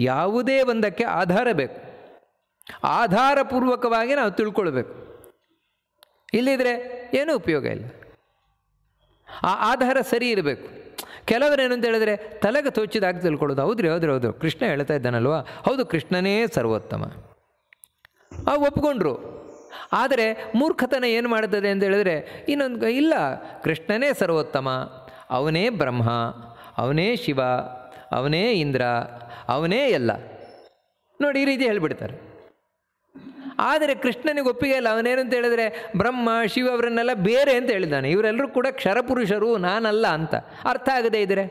ಯಾವುದೇ ಒಂದಕ್ಕೆ ಆಧಾರ ಬೇಕು, ಆಧಾರಪೂರ್ವಕವಾಗಿ ನಾವು ತಿಳ್ಕೊಳ್ಬೇಕು. ಇಲ್ಲಿದ್ರೆ ಏನೂ ಉಪಯೋಗ ಇಲ್ಲ. ಆ ಆಧಾರ ಸರಿ ಇರಬೇಕು. ಕೆಲವರೇನು ಅಂತ ಹೇಳಿದ್ರೆ ತಲೆಗೆ ತೋಚಿದಾಗಿ ತಿಳ್ಕೊಳ್ಳೋದು. ಹೌದು ಕೃಷ್ಣ ಹೇಳ್ತಾ ಇದ್ದಾನಲ್ವ, ಹೌದು ಕೃಷ್ಣನೇ ಸರ್ವೋತ್ತಮ, ಒಪ್ಕೊಂಡ್ರು. ಆದರೆ ಮೂರ್ಖತನ ಏನು ಮಾಡ್ತದೆ ಅಂತ ಹೇಳಿದ್ರೆ ಇನ್ನೊಂದು, ಇಲ್ಲ, ಕೃಷ್ಣನೇ ಸರ್ವೋತ್ತಮ, ಅವನೇ ಬ್ರಹ್ಮ, ಅವನೇ ಶಿವ, ಅವನೇ ಇಂದ್ರ, ಅವನೇ ಎಲ್ಲ. ನೋಡಿ, ಈ ರೀತಿ ಹೇಳಿಬಿಡ್ತಾರೆ. ಆದರೆ ಕೃಷ್ಣನಿಗೆ ಒಪ್ಪಿಗೆ ಇಲ್ಲ. ಅವನೇನು ಅಂತ ಹೇಳಿದ್ರೆ ಬ್ರಹ್ಮ ಶಿವ ಅವರನ್ನೆಲ್ಲ ಬೇರೆ ಅಂತ ಹೇಳಿದ್ದಾನೆ, ಇವರೆಲ್ಲರೂ ಕೂಡ ಕ್ಷರಪುರುಷರು, ನಾನಲ್ಲ ಅಂತ. ಅರ್ಥ ಆಗದೇ ಇದ್ದರೆ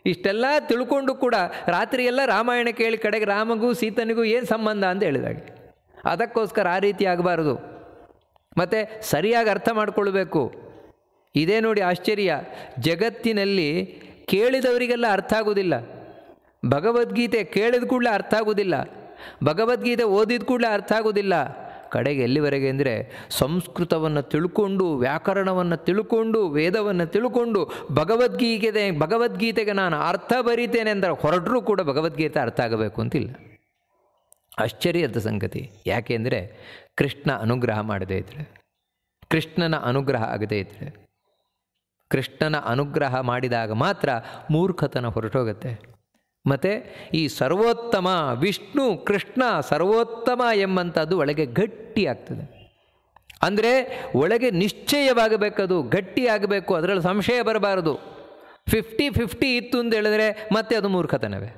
ಇಷ್ಟೆಲ್ಲ ತಿಳ್ಕೊಂಡು ಕೂಡ ರಾತ್ರಿಯೆಲ್ಲ ರಾಮಾಯಣ ಕೇಳಿ ಕಡೆಗೆ ರಾಮಗೂ ಸೀತನಿಗೂ ಏನು ಸಂಬಂಧ ಅಂತ ಹೇಳಿದಾಗ, ಅದಕ್ಕೋಸ್ಕರ ಆ ರೀತಿ ಆಗಬಾರ್ದು. ಮತ್ತು ಸರಿಯಾಗಿ ಅರ್ಥ ಮಾಡಿಕೊಳ್ಬೇಕು. ಇದೇ ನೋಡಿ ಆಶ್ಚರ್ಯ, ಜಗತ್ತಿನಲ್ಲಿ ಕೇಳಿದವರಿಗೆಲ್ಲ ಅರ್ಥ ಆಗೋದಿಲ್ಲ. ಭಗವದ್ಗೀತೆ ಕೇಳಿದ ಕೂಡಲೇ ಅರ್ಥ ಆಗೋದಿಲ್ಲ, ಭಗವದ್ಗೀತೆ ಓದಿದ ಕೂಡಲೇ ಅರ್ಥ ಆಗೋದಿಲ್ಲ. ಕಡೆಗೆ ಎಲ್ಲಿವರೆಗೆ ಅಂದರೆ ಸಂಸ್ಕೃತವನ್ನು ತಿಳ್ಕೊಂಡು, ವ್ಯಾಕರಣವನ್ನು ತಿಳ್ಕೊಂಡು, ವೇದವನ್ನು ತಿಳ್ಕೊಂಡು ಭಗವದ್ಗೀತೆಗೆ ನಾನು ಅರ್ಥ ಬರೀತೇನೆ ಅಂದರೆ ಹೊರಟರೂ ಕೂಡ ಭಗವದ್ಗೀತೆ ಅರ್ಥ ಆಗಬೇಕು ಅಂತಿಲ್ಲ. ಆಶ್ಚರ್ಯದ ಸಂಗತಿ. ಯಾಕೆಂದರೆ ಕೃಷ್ಣ ಅನುಗ್ರಹ ಮಾಡದೇ ಇದ್ದರೆ, ಕೃಷ್ಣನ ಅನುಗ್ರಹ ಆಗದೇ ಇದ್ದರೆ, ಕೃಷ್ಣನ ಅನುಗ್ರಹ ಮಾಡಿದಾಗ ಮಾತ್ರ ಮೂರ್ಖತನ ಹೊರಟೋಗುತ್ತೆ. ಮತ್ತು ಈ ಸರ್ವೋತ್ತಮ ವಿಷ್ಣು ಕೃಷ್ಣ ಸರ್ವೋತ್ತಮ ಎಂಬಂಥದ್ದು ಒಳಗೆ ಗಟ್ಟಿಯಾಗ್ತದೆ. ಅಂದರೆ ಒಳಗೆ ನಿಶ್ಚಯವಾಗಬೇಕದು, ಗಟ್ಟಿಯಾಗಬೇಕು, ಅದರಲ್ಲಿ ಸಂಶಯ ಬರಬಾರದು. 50-50 ಇತ್ತು ಅಂತ ಹೇಳಿದ್ರೆ ಮತ್ತೆ ಅದು ಮೂರ್ಖತನವೇ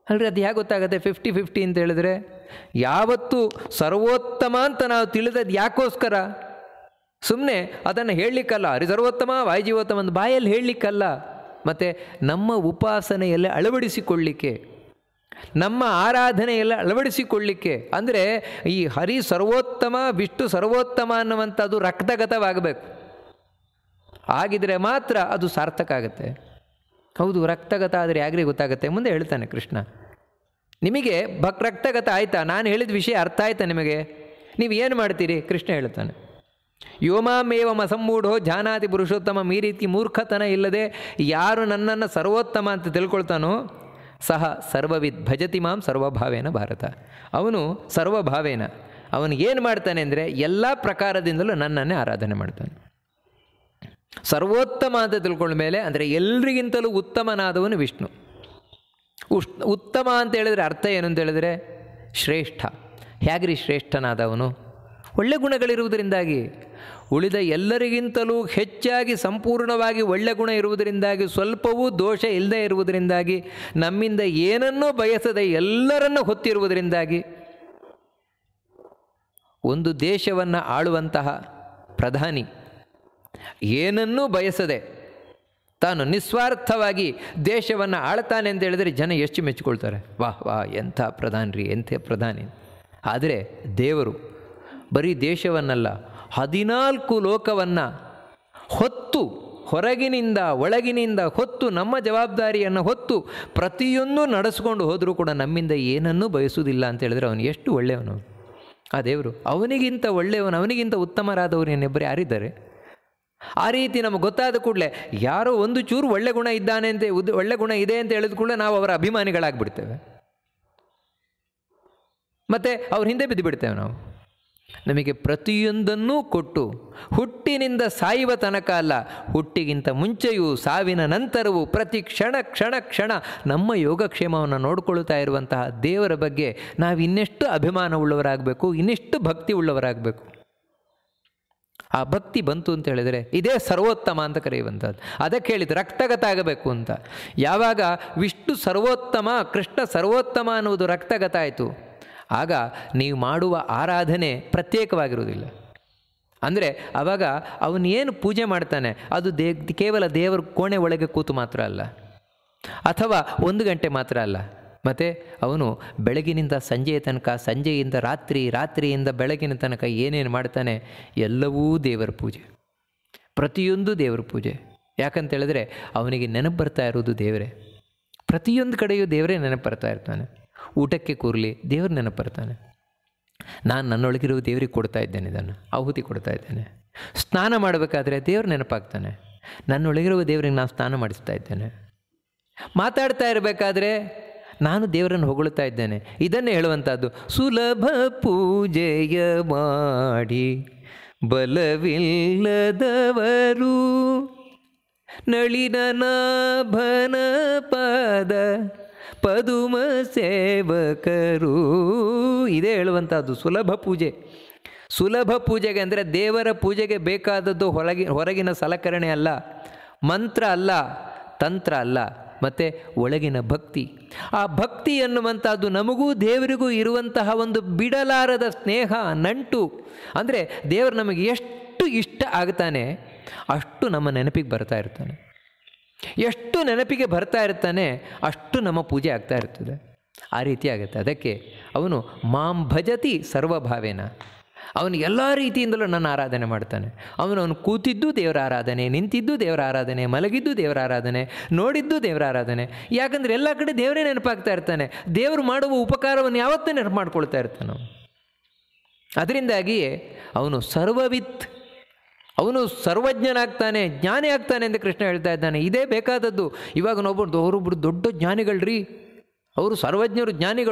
ಅಲ್ರಿ. ಅದು ಹೇಗೆ ಗೊತ್ತಾಗುತ್ತೆ 50-50 ಅಂತ ಹೇಳಿದ್ರೆ? ಯಾವತ್ತು ಸರ್ವೋತ್ತಮ ಅಂತ ನಾವು ತಿಳಿದದ್ದು ಯಾಕೋಸ್ಕರ? ಸುಮ್ಮನೆ ಅದನ್ನು ಹೇಳಲಿಕ್ಕಲ್ಲ. ಸರ್ವೋತ್ತಮ ವಾಯುಜೀವೋತ್ತಮ ಒಂದು ಬಾಯಲ್ಲಿ ಹೇಳಲಿಕ್ಕಲ್ಲ, ಮತ್ತು ನಮ್ಮ ಉಪಾಸನೆಯಲ್ಲೇ ಅಳವಡಿಸಿಕೊಳ್ಳಿಕ್ಕೆ, ನಮ್ಮ ಆರಾಧನೆಯೆಲ್ಲ ಅಳವಡಿಸಿಕೊಳ್ಳಿಕ್ಕೆ. ಅಂದರೆ ಈ ಹರಿ ಸರ್ವೋತ್ತಮ ವಿಷ್ಣು ಸರ್ವೋತ್ತಮ ಅನ್ನುವಂಥದ್ದು ರಕ್ತಗತವಾಗಬೇಕು. ಆಗಿದರೆ ಮಾತ್ರ ಅದು ಸಾರ್ಥಕ ಆಗುತ್ತೆ. ಹೌದು, ರಕ್ತಗತ ಆದರೆ ಯಾಗ್ರಿ ಗೊತ್ತಾಗುತ್ತೆ? ಮುಂದೆ ಹೇಳ್ತಾನೆ ಕೃಷ್ಣ. ನಿಮಗೆ ರಕ್ತಗತ ಆಯಿತಾ? ನಾನು ಹೇಳಿದ ವಿಷಯ ಅರ್ಥ ಆಯ್ತಾ ನಿಮಗೆ? ನೀವು ಏನು ಮಾಡ್ತೀರಿ? ಕೃಷ್ಣ ಹೇಳ್ತಾನೆ, ಯೋಮಾಮೇವಂ ಅಸಮ್ಮೂಢೋ ಜಾನಾತಿ ಪುರುಷೋತ್ತಮ. ಈ ರೀತಿ ಮೂರ್ಖತನ ಇಲ್ಲದೆ ಯಾರು ನನ್ನನ್ನು ಸರ್ವೋತ್ತಮ ಅಂತ ತಿಳ್ಕೊಳ್ತಾನೋ ಸಹ ಸರ್ವವಿದ್ ಭಜತಿ ಮಾಂ ಸರ್ವಭಾವೇನ ಭಾರತ. ಅವನು ಸರ್ವಭಾವೇನ, ಅವನು ಏನು ಮಾಡ್ತಾನೆ ಅಂದರೆ ಎಲ್ಲ ಪ್ರಕಾರದಿಂದಲೂ ನನ್ನನ್ನೇ ಆರಾಧನೆ ಮಾಡ್ತಾನೆ. ಸರ್ವೋತ್ತಮ ಅಂತ ತಿಳ್ಕೊಂಡ ಮೇಲೆ ಅಂದರೆ ಎಲ್ರಿಗಿಂತಲೂ ಉತ್ತಮನಾದವನು ವಿಷ್ಣು. ಉತ್ತಮ ಅಂತ ಹೇಳಿದ್ರೆ ಅರ್ಥ ಏನು ಅಂತ ಹೇಳಿದ್ರೆ ಶ್ರೇಷ್ಠ. ಹೇಗ್ರಿ ಶ್ರೇಷ್ಠನಾದವನು? ಒಳ್ಳೆ ಗುಣಗಳಿರುವುದರಿಂದಾಗಿ, ಉಳಿದ ಎಲ್ಲರಿಗಿಂತಲೂ ಹೆಚ್ಚಾಗಿ ಸಂಪೂರ್ಣವಾಗಿ ಒಳ್ಳೆ ಗುಣ ಇರುವುದರಿಂದಾಗಿ, ಸ್ವಲ್ಪವೂ ದೋಷ ಇಲ್ಲದೆ ಇರುವುದರಿಂದಾಗಿ, ನಮ್ಮಿಂದ ಏನನ್ನೂ ಬಯಸದೆ ಎಲ್ಲರನ್ನೂ ಹೊತ್ತಿರುವುದರಿಂದಾಗಿ, ಒಂದು ದೇಶವನ್ನು ಆಳುವಂತಹ ಪ್ರಧಾನಿ ಏನನ್ನೂ ಬಯಸದೆ ತಾನು ನಿಸ್ವಾರ್ಥವಾಗಿ ದೇಶವನ್ನು ಆಳ್ತಾನೆ ಅಂತ ಹೇಳಿದರೆ ಜನ ಎಷ್ಟು ಮೆಚ್ಚಿಕೊಳ್ತಾರೆ. ವಾಹ್ ವಾಹ್, ಎಂಥ ಪ್ರಧಾನಿ, ಎಂಥ ಪ್ರಧಾನಿ. ಆದರೆ ದೇವರು ಬರೀ ದೇಶವನ್ನಲ್ಲ, 14 ಲೋಕವನ್ನು ಹೊತ್ತು, ಹೊರಗಿನಿಂದ ಒಳಗಿನಿಂದ ಹೊತ್ತು, ನಮ್ಮ ಜವಾಬ್ದಾರಿಯನ್ನು ಹೊತ್ತು ಪ್ರತಿಯೊಂದು ನಡೆಸ್ಕೊಂಡು ಹೋದರೂ ಕೂಡ ನಮ್ಮಿಂದ ಏನನ್ನೂ ಬಯಸುವುದಿಲ್ಲ ಅಂತ ಹೇಳಿದ್ರೆ ಅವನು ಎಷ್ಟು ಒಳ್ಳೆಯವನು ಆ ದೇವರು. ಅವನಿಗಿಂತ ಒಳ್ಳೆಯವನು, ಅವನಿಗಿಂತ ಉತ್ತಮರಾದವರು ಇನ್ನೊಬ್ಬರು ಯಾರಿದ್ದಾರೆ? ಆ ರೀತಿ ನಮಗೆ ಗೊತ್ತಾದ ಕೂಡಲೇ ಯಾರೋ ಒಂದು ಚೂರು ಒಳ್ಳೆ ಗುಣ ಇದ್ದಾನೆ ಅಂತ, ಒಳ್ಳೆ ಗುಣ ಇದೆ ಅಂತ ಹೇಳಿದ ಕೂಡಲೇ ನಾವು ಅವರ ಅಭಿಮಾನಿಗಳಾಗಿಬಿಡ್ತೇವೆ, ಮತ್ತು ಅವ್ರ ಹಿಂದೆ ಬಿದ್ದು ಬಿಡ್ತೇವೆ ನಾವು. ನಮಗೆ ಪ್ರತಿಯೊಂದನ್ನೂ ಕೊಟ್ಟು ಹುಟ್ಟಿನಿಂದ ಸಾಯುವ ತನಕ ಅಲ್ಲ, ಹುಟ್ಟಿಗಿಂತ ಮುಂಚೆಯೂ ಸಾವಿನ ನಂತರವೂ ಪ್ರತಿ ಕ್ಷಣ ಕ್ಷಣ ಕ್ಷಣ ನಮ್ಮ ಯೋಗಕ್ಷೇಮವನ್ನು ನೋಡಿಕೊಳ್ತಾ ಇರುವಂತಹ ದೇವರ ಬಗ್ಗೆ ನಾವು ಇನ್ನೆಷ್ಟು ಅಭಿಮಾನ ಉಳ್ಳವರಾಗಬೇಕು, ಇನ್ನೆಷ್ಟು ಭಕ್ತಿ ಉಳ್ಳವರಾಗಬೇಕು. ಆ ಭಕ್ತಿ ಬಂತು ಅಂತ ಹೇಳಿದರೆ ಇದೇ ಸರ್ವೋತ್ತಮ ಅಂತ ಕರೆಯುವಂಥದ್ದು. ಅದಕ್ಕೆ ಹೇಳಿದ್ದು ರಕ್ತಗತ ಆಗಬೇಕು ಅಂತ. ಯಾವಾಗ ವಿಷ್ಣು ಸರ್ವೋತ್ತಮ ಕೃಷ್ಣ ಸರ್ವೋತ್ತಮ ಅನ್ನುವುದು ರಕ್ತಗತ ಆಯಿತು, ಆಗ ನೀವು ಮಾಡುವ ಆರಾಧನೆ ಪ್ರತ್ಯೇಕವಾಗಿರುವುದಿಲ್ಲ. ಅಂದರೆ ಆವಾಗ ಅವನು ಏನು ಪೂಜೆ ಮಾಡ್ತಾನೆ ಅದು ಕೇವಲ ದೇವರ ಕೋಣೆ ಒಳಗೆ ಕೂತು ಮಾತ್ರ ಅಲ್ಲ, ಅಥವಾ 1 ಗಂಟೆ ಮಾತ್ರ ಅಲ್ಲ. ಮತ್ತು ಅವನು ಬೆಳಗಿನಿಂದ ಸಂಜೆಯ ತನಕ, ಸಂಜೆಯಿಂದ ರಾತ್ರಿ, ರಾತ್ರಿಯಿಂದ ಬೆಳಗಿನ ತನಕ ಏನೇನು ಮಾಡ್ತಾನೆ ಎಲ್ಲವೂ ದೇವರ ಪೂಜೆ, ಪ್ರತಿಯೊಂದು ದೇವರ ಪೂಜೆ. ಯಾಕಂತೇಳಿದ್ರೆ ಅವನಿಗೆ ನೆನಪು ಬರ್ತಾ ಇರೋದು ದೇವರೇ. ಪ್ರತಿಯೊಂದು ಕಡೆಯೂ ದೇವರೇ ನೆನಪು ಬರ್ತಾ ಇರ್ತಾನೆ. ಊಟಕ್ಕೆ ಕೂರಲಿ ದೇವ್ರ ನೆನಪು ಬರ್ತಾನೆ. ನಾನು ನನ್ನೊಳಗಿರುವ ದೇವರಿಗೆ ಕೊಡ್ತಾ ಇದ್ದೇನೆ, ಇದನ್ನು ಆಹುತಿ ಕೊಡ್ತಾ ಇದ್ದೇನೆ. ಸ್ನಾನ ಮಾಡಬೇಕಾದ್ರೆ ದೇವ್ರ ನೆನಪಾಗ್ತಾನೆ, ನನ್ನೊಳಗಿರುವ ದೇವರಿಗೆ ನಾನು ಸ್ನಾನ ಮಾಡಿಸ್ತಾ ಇದ್ದೇನೆ. ಮಾತಾಡ್ತಾ ಇರಬೇಕಾದ್ರೆ ನಾನು ದೇವರನ್ನು ಹೊಗಳ್ತಾ ಇದ್ದೇನೆ. ಇದನ್ನೇ ಹೇಳುವಂಥದ್ದು, ಸುಲಭ ಪೂಜೆಯ ಮಾಡಿ ಬಲವಿಲ್ಲದವರು ನಳಿನ ನಾಭನ ಪಾದ ಪದುಮ ಸೇವಕರು. ಇದೇ ಹೇಳುವಂಥದ್ದು ಸುಲಭ ಪೂಜೆ. ಸುಲಭ ಪೂಜೆಗೆ ಅಂದರೆ ದೇವರ ಪೂಜೆಗೆ ಬೇಕಾದದ್ದು ಹೊರಗಿನ ಸಲಕರಣೆ ಅಲ್ಲ, ಮಂತ್ರ ಅಲ್ಲ, ತಂತ್ರ ಅಲ್ಲ, ಮತ್ತು ಒಳಗಿನ ಭಕ್ತಿ. ಆ ಭಕ್ತಿ ಎನ್ನುವಂಥದ್ದು ನಮಗೂ ದೇವರಿಗೂ ಇರುವಂತಹ ಒಂದು ಬಿಡಲಾರದ ಸ್ನೇಹ, ನಂಟು. ಅಂದರೆ ದೇವರು ನಮಗೆ ಎಷ್ಟು ಇಷ್ಟ ಆಗ್ತಾನೆ ಅಷ್ಟು ನಮ್ಮ ನೆನಪಿಗೆ ಬರ್ತಾ ಇರ್ತಾನೆ. ಎಷ್ಟು ನೆನಪಿಗೆ ಬರ್ತಾ ಇರ್ತಾನೆ ಅಷ್ಟು ನಮ್ಮ ಪೂಜೆ ಆಗ್ತಾ ಇರ್ತದೆ. ಆ ರೀತಿ ಆಗುತ್ತೆ. ಅದಕ್ಕೆ ಅವನು ಮಾಂ ಭಜತಿ ಸರ್ವಭಾವೇನ, ಅವನು ಎಲ್ಲ ರೀತಿಯಿಂದಲೂ ನನ್ನ ಆರಾಧನೆ ಮಾಡ್ತಾನೆ. ಅವನು ಕೂತಿದ್ದು ದೇವರ ಆರಾಧನೆ, ನಿಂತಿದ್ದು ದೇವರ ಆರಾಧನೆ, ಮಲಗಿದ್ದು ದೇವರ ಆರಾಧನೆ, ನೋಡಿದ್ದು ದೇವರ ಆರಾಧನೆ. ಯಾಕಂದರೆ ಎಲ್ಲ ಕಡೆ ದೇವರೇ ನೆನಪಾಗ್ತಾ ಇರ್ತಾನೆ. ದೇವರು ಮಾಡುವ ಉಪಕಾರವನ್ನು ಯಾವತ್ತೂ ನೆನಪು ಮಾಡ್ಕೊಳ್ತಾ ಇರ್ತಾನೆ ಅವನು. ಅದರಿಂದಾಗಿಯೇ ಅವನು ಸರ್ವವಿತ್, ಅವನು ಸರ್ವಜ್ಞನಾಗ್ತಾನೆ, ಜ್ಞಾನಿ ಆಗ್ತಾನೆ ಅಂತ ಕೃಷ್ಣ ಹೇಳ್ತಾ ಇದ್ದಾನೆ. ಇದೇ ಬೇಕಾದದ್ದು. ಇವಾಗ ಅವರೊಬ್ಬರು ದೊಡ್ಡ ಜ್ಞಾನಿಗಳ್ರಿ, ಅವರು ಸರ್ವಜ್ಞರು,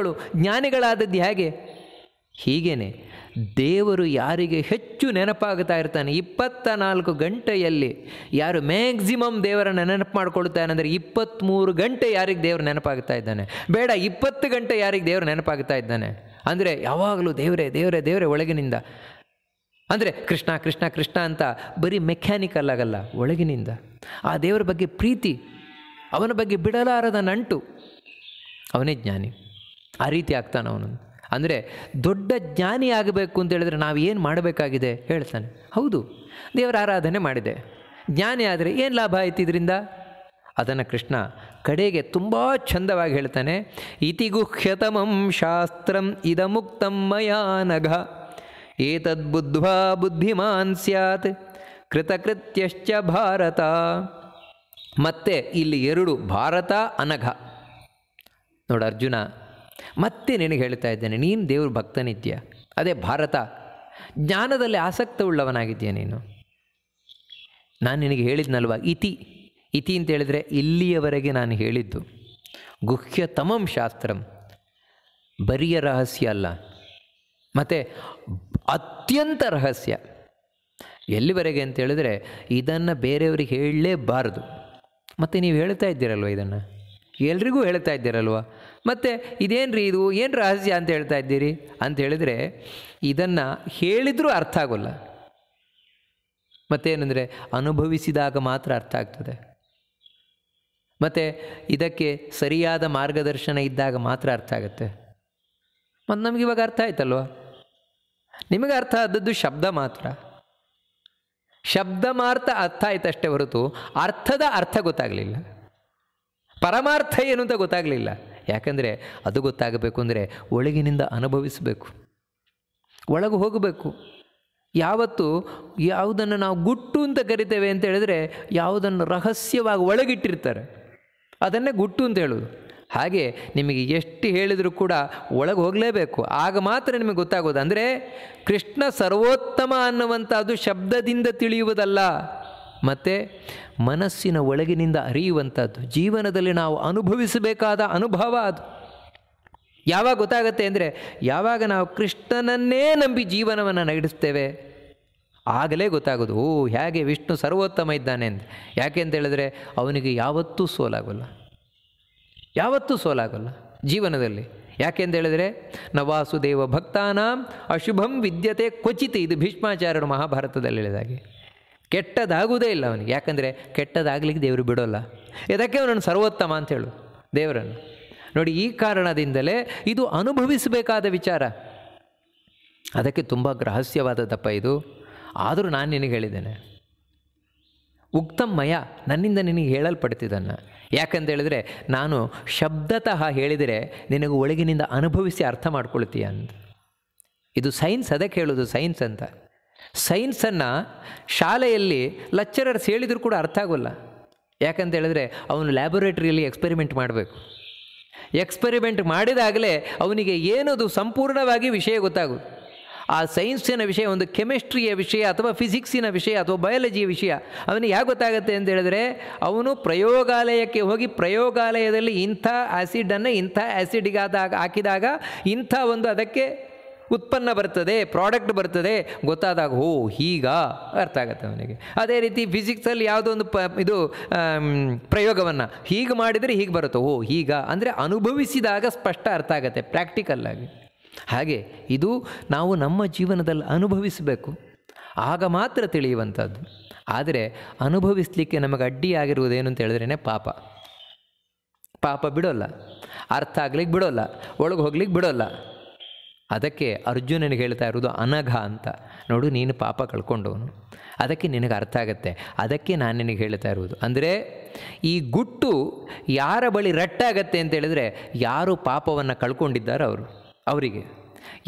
ಜ್ಞಾನಿಗಳಾದದ್ದು ಹೇಗೆ? ಹೀಗೇನೆ ದೇವರು ಯಾರಿಗೆ ಹೆಚ್ಚು ನೆನಪಾಗ್ತಾ ಇರ್ತಾನೆ, 24 ಗಂಟೆಯಲ್ಲಿ ಯಾರು ಮ್ಯಾಕ್ಸಿಮಮ್ ದೇವರನ್ನು ನೆನಪು ಮಾಡ್ಕೊಳ್ತಾನೆ ಅಂದರೆ 23 ಗಂಟೆ ಯಾರಿಗೆ ದೇವರು ನೆನಪಾಗ್ತಾ ಇದ್ದಾನೆ, ಬೇಡ 20 ಗಂಟೆ ಯಾರಿಗೆ ದೇವರು ನೆನಪಾಗ್ತಾ ಇದ್ದಾನೆ ಅಂದರೆ ಯಾವಾಗಲೂ ದೇವರೇ ದೇವರೇ ದೇವರೇ ಒಳಗಿನಿಂದ. ಅಂದರೆ ಕೃಷ್ಣ ಕೃಷ್ಣ ಕೃಷ್ಣ ಅಂತ ಬರೀ ಮೆಕ್ಯಾನಿಕಲ್ ಆಗಲ್ಲ, ಒಳಗಿನಿಂದ ಆ ದೇವರ ಬಗ್ಗೆ ಪ್ರೀತಿ, ಅವನ ಬಗ್ಗೆ ಬಿಡಲಾರದ ನಂಟು, ಅವನೇ ಜ್ಞಾನಿ. ಆ ರೀತಿ ಆಗ್ತಾನೆ ಅವನು. ಅಂದರೆ ದೊಡ್ಡ ಜ್ಞಾನಿ ಆಗಬೇಕು ಅಂತ ಹೇಳಿದ್ರೆ ನಾವು ಏನು ಮಾಡಬೇಕಾಗಿದೆ ಹೇಳ್ತಾನೆ. ಹೌದು, ದೇವರ ಆರಾಧನೆ ಮಾಡಿದೆ, ಜ್ಞಾನಿ ಆದರೆ ಏನು ಲಾಭ ಆಯ್ತು ಇದರಿಂದ? ಅದನ್ನು ಕೃಷ್ಣ ಕಡೆಗೆ ತುಂಬ ಚಂದವಾಗಿ ಹೇಳ್ತಾನೆ. ಇತಿ ಗುಹ್ಯತಮಂ ಶಾಸ್ತ್ರಂ ಇದಮುಕ್ತಂ ಮಯಾ ನಘ ಏತದ್ಬುದ್ಧ್ವಾ ಬುದ್ಧಿಮಾನ್ ಸ್ಯಾತ್ ಕೃತಕೃತ್ಯಶ್ಚ ಭಾರತ. ಮತ್ತೆ ಇಲ್ಲಿ 2 ಭಾರತ ಅನಘ. ನೋಡು ಅರ್ಜುನ, ಮತ್ತೆ ನಿನಗೆ ಹೇಳ್ತಾ ಇದ್ದೇನೆ, ನೀನು ದೇವ್ರ ಭಕ್ತನಿದ್ಯಾ, ಅದೇ ಭಾರತ, ಜ್ಞಾನದಲ್ಲಿ ಆಸಕ್ತ ಉಳ್ಳವನಾಗಿದ್ದೀಯ ನೀನು. ನಾನು ನಿನಗೆ ಹೇಳಿದ್ನಲ್ವ, ಇತಿ ಅಂತ ಹೇಳಿದರೆ ಇಲ್ಲಿಯವರೆಗೆ ನಾನು ಹೇಳಿದ್ದು. ಗುಹ್ಯತಮಂ ಶಾಸ್ತ್ರಂ, ಬರಿಯ ರಹಸ್ಯ ಅಲ್ಲ, ಮತ್ತು ಅತ್ಯಂತ ರಹಸ್ಯ. ಎಲ್ಲಿವರೆಗೆ ಅಂತ ಹೇಳಿದ್ರೆ ಇದನ್ನು ಬೇರೆಯವರಿಗೆ ಹೇಳಲೇಬಾರ್ದು. ಮತ್ತು ನೀವು ಹೇಳ್ತಾ ಇದ್ದೀರಲ್ವ, ಇದನ್ನು ಎಲ್ರಿಗೂ ಹೇಳ್ತಾ ಇದ್ದೀರಲ್ವ, ಮತ್ತು ಇದೇನು ರೀ, ಇದು ಏನು ರಹಸ್ಯ ಅಂತ ಹೇಳ್ತಾ ಇದ್ದೀರಿ ಅಂತ ಹೇಳಿದರೆ ಇದನ್ನು ಹೇಳಿದರೂ ಅರ್ಥ ಆಗೋಲ್ಲ. ಮತ್ತೇನೆಂದರೆ ಅನುಭವಿಸಿದಾಗ ಮಾತ್ರ ಅರ್ಥ ಆಗ್ತದೆ. ಮತ್ತು ಇದಕ್ಕೆ ಸರಿಯಾದ ಮಾರ್ಗದರ್ಶನ ಇದ್ದಾಗ ಮಾತ್ರ ಅರ್ಥ ಆಗುತ್ತೆ. ಮತ್ತು ನಮಗಿವಾಗ ಅರ್ಥ ಆಯ್ತಲ್ವ? ನಿಮಗೆ ಅರ್ಥ ಆದದ್ದು ಶಬ್ದ ಮಾತ್ರ, ಶಬ್ದ ಮಾತ್ರ ಅರ್ಥ ಆಯ್ತಷ್ಟೇ ಹೊರತು ಅರ್ಥದ ಅರ್ಥ ಗೊತ್ತಾಗಲಿಲ್ಲ, ಪರಮಾರ್ಥ ಏನು ಅಂತ ಗೊತ್ತಾಗಲಿಲ್ಲ. ಯಾಕಂದರೆ ಅದು ಗೊತ್ತಾಗಬೇಕು ಅಂದರೆ ಒಳಗಿನಿಂದ ಅನುಭವಿಸಬೇಕು, ಒಳಗೆ ಹೋಗಬೇಕು. ಯಾವತ್ತು ಯಾವುದನ್ನು ನಾವು ಗುಟ್ಟು ಅಂತ ಕರಿತೇವೆ ಅಂತ ಹೇಳಿದರೆ ಯಾವುದನ್ನು ರಹಸ್ಯವಾಗಿ ಒಳಗಿಟ್ಟಿರ್ತಾರೆ ಅದನ್ನೇ ಗುಟ್ಟು ಅಂತ ಹೇಳೋದು. ಹಾಗೆ ನಿಮಗೆ ಎಷ್ಟು ಹೇಳಿದರೂ ಕೂಡ ಒಳಗೆ ಹೋಗಲೇಬೇಕು, ಆಗ ಮಾತ್ರ ನಿಮಗೆ ಗೊತ್ತಾಗೋದು. ಅಂದರೆ ಕೃಷ್ಣ ಸರ್ವೋತ್ತಮ ಅನ್ನುವಂಥದ್ದು ಶಬ್ದದಿಂದ ತಿಳಿಯುವುದಲ್ಲ, ಮತ್ತು ಮನಸ್ಸಿನ ಒಳಗಿನಿಂದ ಅರಿಯುವಂಥದ್ದು, ಜೀವನದಲ್ಲಿ ನಾವು ಅನುಭವಿಸಬೇಕಾದ ಅನುಭವ. ಅದು ಯಾವಾಗ ಗೊತ್ತಾಗತ್ತೆ ಅಂದರೆ ಯಾವಾಗ ನಾವು ಕೃಷ್ಣನನ್ನೇ ನಂಬಿ ಜೀವನವನ್ನು ನಡೆಸ್ತೇವೆ, ಆಗಲೇ ಗೊತ್ತಾಗೋದು ಓ ಹೇಗೆ ವಿಷ್ಣು ಸರ್ವೋತ್ತಮ ಇದ್ದಾನೆ ಅಂತ. ಯಾಕೆ ಅಂತ ಹೇಳಿದ್ರೆ ಅವನಿಗೆ ಯಾವತ್ತೂ ಸೋಲಾಗೋಲ್ಲ, ಯಾವತ್ತೂ ಸೋಲಾಗೋಲ್ಲ ಜೀವನದಲ್ಲಿ. ಯಾಕೆ ಅಂತ ಹೇಳಿದರೆ ನ ವಾಸುದೇವ ಭಕ್ತಾನಾಂ ಅಶುಭಂ ವಿದ್ಯತೆ ಕ್ವಚಿತ್, ಇದು ಭೀಷ್ಮಾಚಾರ್ಯರು ಮಹಾಭಾರತದಲ್ಲಿ ಹೇಳಿದಾಗೆ. ಕೆಟ್ಟದಾಗುವುದೇ ಇಲ್ಲ ಅವನಿಗೆ, ಯಾಕಂದರೆ ಕೆಟ್ಟದಾಗಲಿಕ್ಕೆ ದೇವರು ಬಿಡೋಲ್ಲ. ಇದಕ್ಕೆ ಅವನನ್ನು ಸರ್ವೋತ್ತಮ ಅಂತ ಹೇಳು ದೇವರನ್ನು. ನೋಡಿ, ಈ ಕಾರಣದಿಂದಲೇ ಇದು ಅನುಭವಿಸಬೇಕಾದ ವಿಚಾರ. ಅದಕ್ಕೆ ತುಂಬ ರಹಸ್ಯವಾದದ್ದಪ್ಪ ಇದು. ಆದರೂ ನಾನು ನಿನಗೆ ಹೇಳಿದ್ದೇನೆ, ಉಕ್ತಮ್ಮಯ್ಯ, ನನ್ನಿಂದ ನಿನಗೆ ಹೇಳಲ್ಪಡ್ತಿದ್ದನ್ನು. ಯಾಕಂತ ಹೇಳಿದರೆ ನಾನು ಶಬ್ದತಃ ಹೇಳಿದರೆ ನಿನಗೆ ಒಳಗಿನಿಂದ ಅನುಭವಿಸಿ ಅರ್ಥ ಮಾಡ್ಕೊಳ್ತೀಯ ಅಂತ. ಇದು ಸೈನ್ಸ್, ಅದಕ್ಕೆ ಹೇಳೋದು ಸೈನ್ಸ್ ಅಂತ. ಸೈನ್ಸನ್ನು ಶಾಲೆಯಲ್ಲಿ ಲೆಕ್ಚರರ್ಸ್ ಹೇಳಿದರೂ ಕೂಡ ಅರ್ಥ ಆಗೋಲ್ಲ. ಯಾಕಂತ ಹೇಳಿದ್ರೆ ಅವನು ಲ್ಯಾಬೊರೇಟ್ರಿಯಲ್ಲಿ ಎಕ್ಸ್ಪೆರಿಮೆಂಟ್ ಮಾಡಬೇಕು. ಎಕ್ಸ್ಪೆರಿಮೆಂಟ್ ಮಾಡಿದಾಗಲೇ ಅವನಿಗೆ ಏನದು ಸಂಪೂರ್ಣವಾಗಿ ವಿಷಯ ಗೊತ್ತಾಗೋದು. ಆ ಸೈನ್ಸಿನ ವಿಷಯ, ಒಂದು ಕೆಮಿಸ್ಟ್ರಿಯ ವಿಷಯ ಅಥವಾ ಫಿಸಿಕ್ಸಿನ ವಿಷಯ ಅಥವಾ ಬಯಾಲಜಿಯ ವಿಷಯ ಅವನಿಗೆ ಯಾಕೆ ಗೊತ್ತಾಗುತ್ತೆ ಅಂತ ಹೇಳಿದ್ರೆ ಅವನು ಪ್ರಯೋಗಾಲಯಕ್ಕೆ ಹೋಗಿ ಪ್ರಯೋಗಾಲಯದಲ್ಲಿ ಇಂಥ ಆ್ಯಸಿಡನ್ನು ಇಂಥ ಆ್ಯಸಿಡ್ಗೆ ಹಾಕಿದಾಗ ಇಂಥ ಒಂದು ಅದಕ್ಕೆ ಉತ್ಪನ್ನ ಬರ್ತದೆ, ಪ್ರಾಡಕ್ಟ್ ಬರ್ತದೆ, ಗೊತ್ತಾದಾಗ ಓ ಹೀಗ ಅರ್ಥ ಆಗುತ್ತೆ ಅವನಿಗೆ. ಅದೇ ರೀತಿ ಫಿಸಿಕ್ಸಲ್ಲಿ ಯಾವುದೋ ಒಂದು ಇದು ಪ್ರಯೋಗವನ್ನು ಹೀಗೆ ಮಾಡಿದರೆ ಹೀಗೆ ಬರುತ್ತೆ, ಓ ಹೀಗ ಅಂದರೆ ಅನುಭವಿಸಿದಾಗ ಸ್ಪಷ್ಟ ಅರ್ಥ ಆಗುತ್ತೆ ಪ್ರಾಕ್ಟಿಕಲ್ಲಾಗಿ. ಹಾಗೆ ಇದು ನಾವು ನಮ್ಮ ಜೀವನದಲ್ಲಿ ಅನುಭವಿಸಬೇಕು, ಆಗ ಮಾತ್ರ ತಿಳಿಯುವಂಥದ್ದು. ಆದರೆ ಅನುಭವಿಸಲಿಕ್ಕೆ ನಮಗೆ ಅಡ್ಡಿಯಾಗಿರುವುದೇನು ಅಂತ ಹೇಳಿದ್ರೇ ಪಾಪ. ಪಾಪ ಬಿಡೋಲ್ಲ, ಅರ್ಥ ಆಗ್ಲಿಕ್ಕೆ ಬಿಡೋಲ್ಲ, ಒಳಗೆ ಹೋಗ್ಲಿಕ್ಕೆ ಬಿಡೋಲ್ಲ. ಅದಕ್ಕೆ ಅರ್ಜುನನಿಗೆ ಹೇಳ್ತಾ ಇರೋದು ಅನಘ ಅಂತ. ನೋಡು, ನೀನು ಪಾಪ ಕಳ್ಕೊಂಡವನು, ಅದಕ್ಕೆ ನಿನಗೆ ಅರ್ಥ ಆಗುತ್ತೆ. ಅದಕ್ಕೆ ನಾನು ನಿನಗೆ ಹೇಳ್ತಾ ಇರೋದು. ಅಂದರೆ ಈ ಗುಟ್ಟು ಯಾರ ಬಳಿ ರಟ್ಟಾಗತ್ತೆ ಅಂತ ಹೇಳಿದ್ರೆ ಯಾರು ಪಾಪವನ್ನು ಕಳ್ಕೊಂಡಿದ್ದಾರೋ ಅವರಿಗೆ.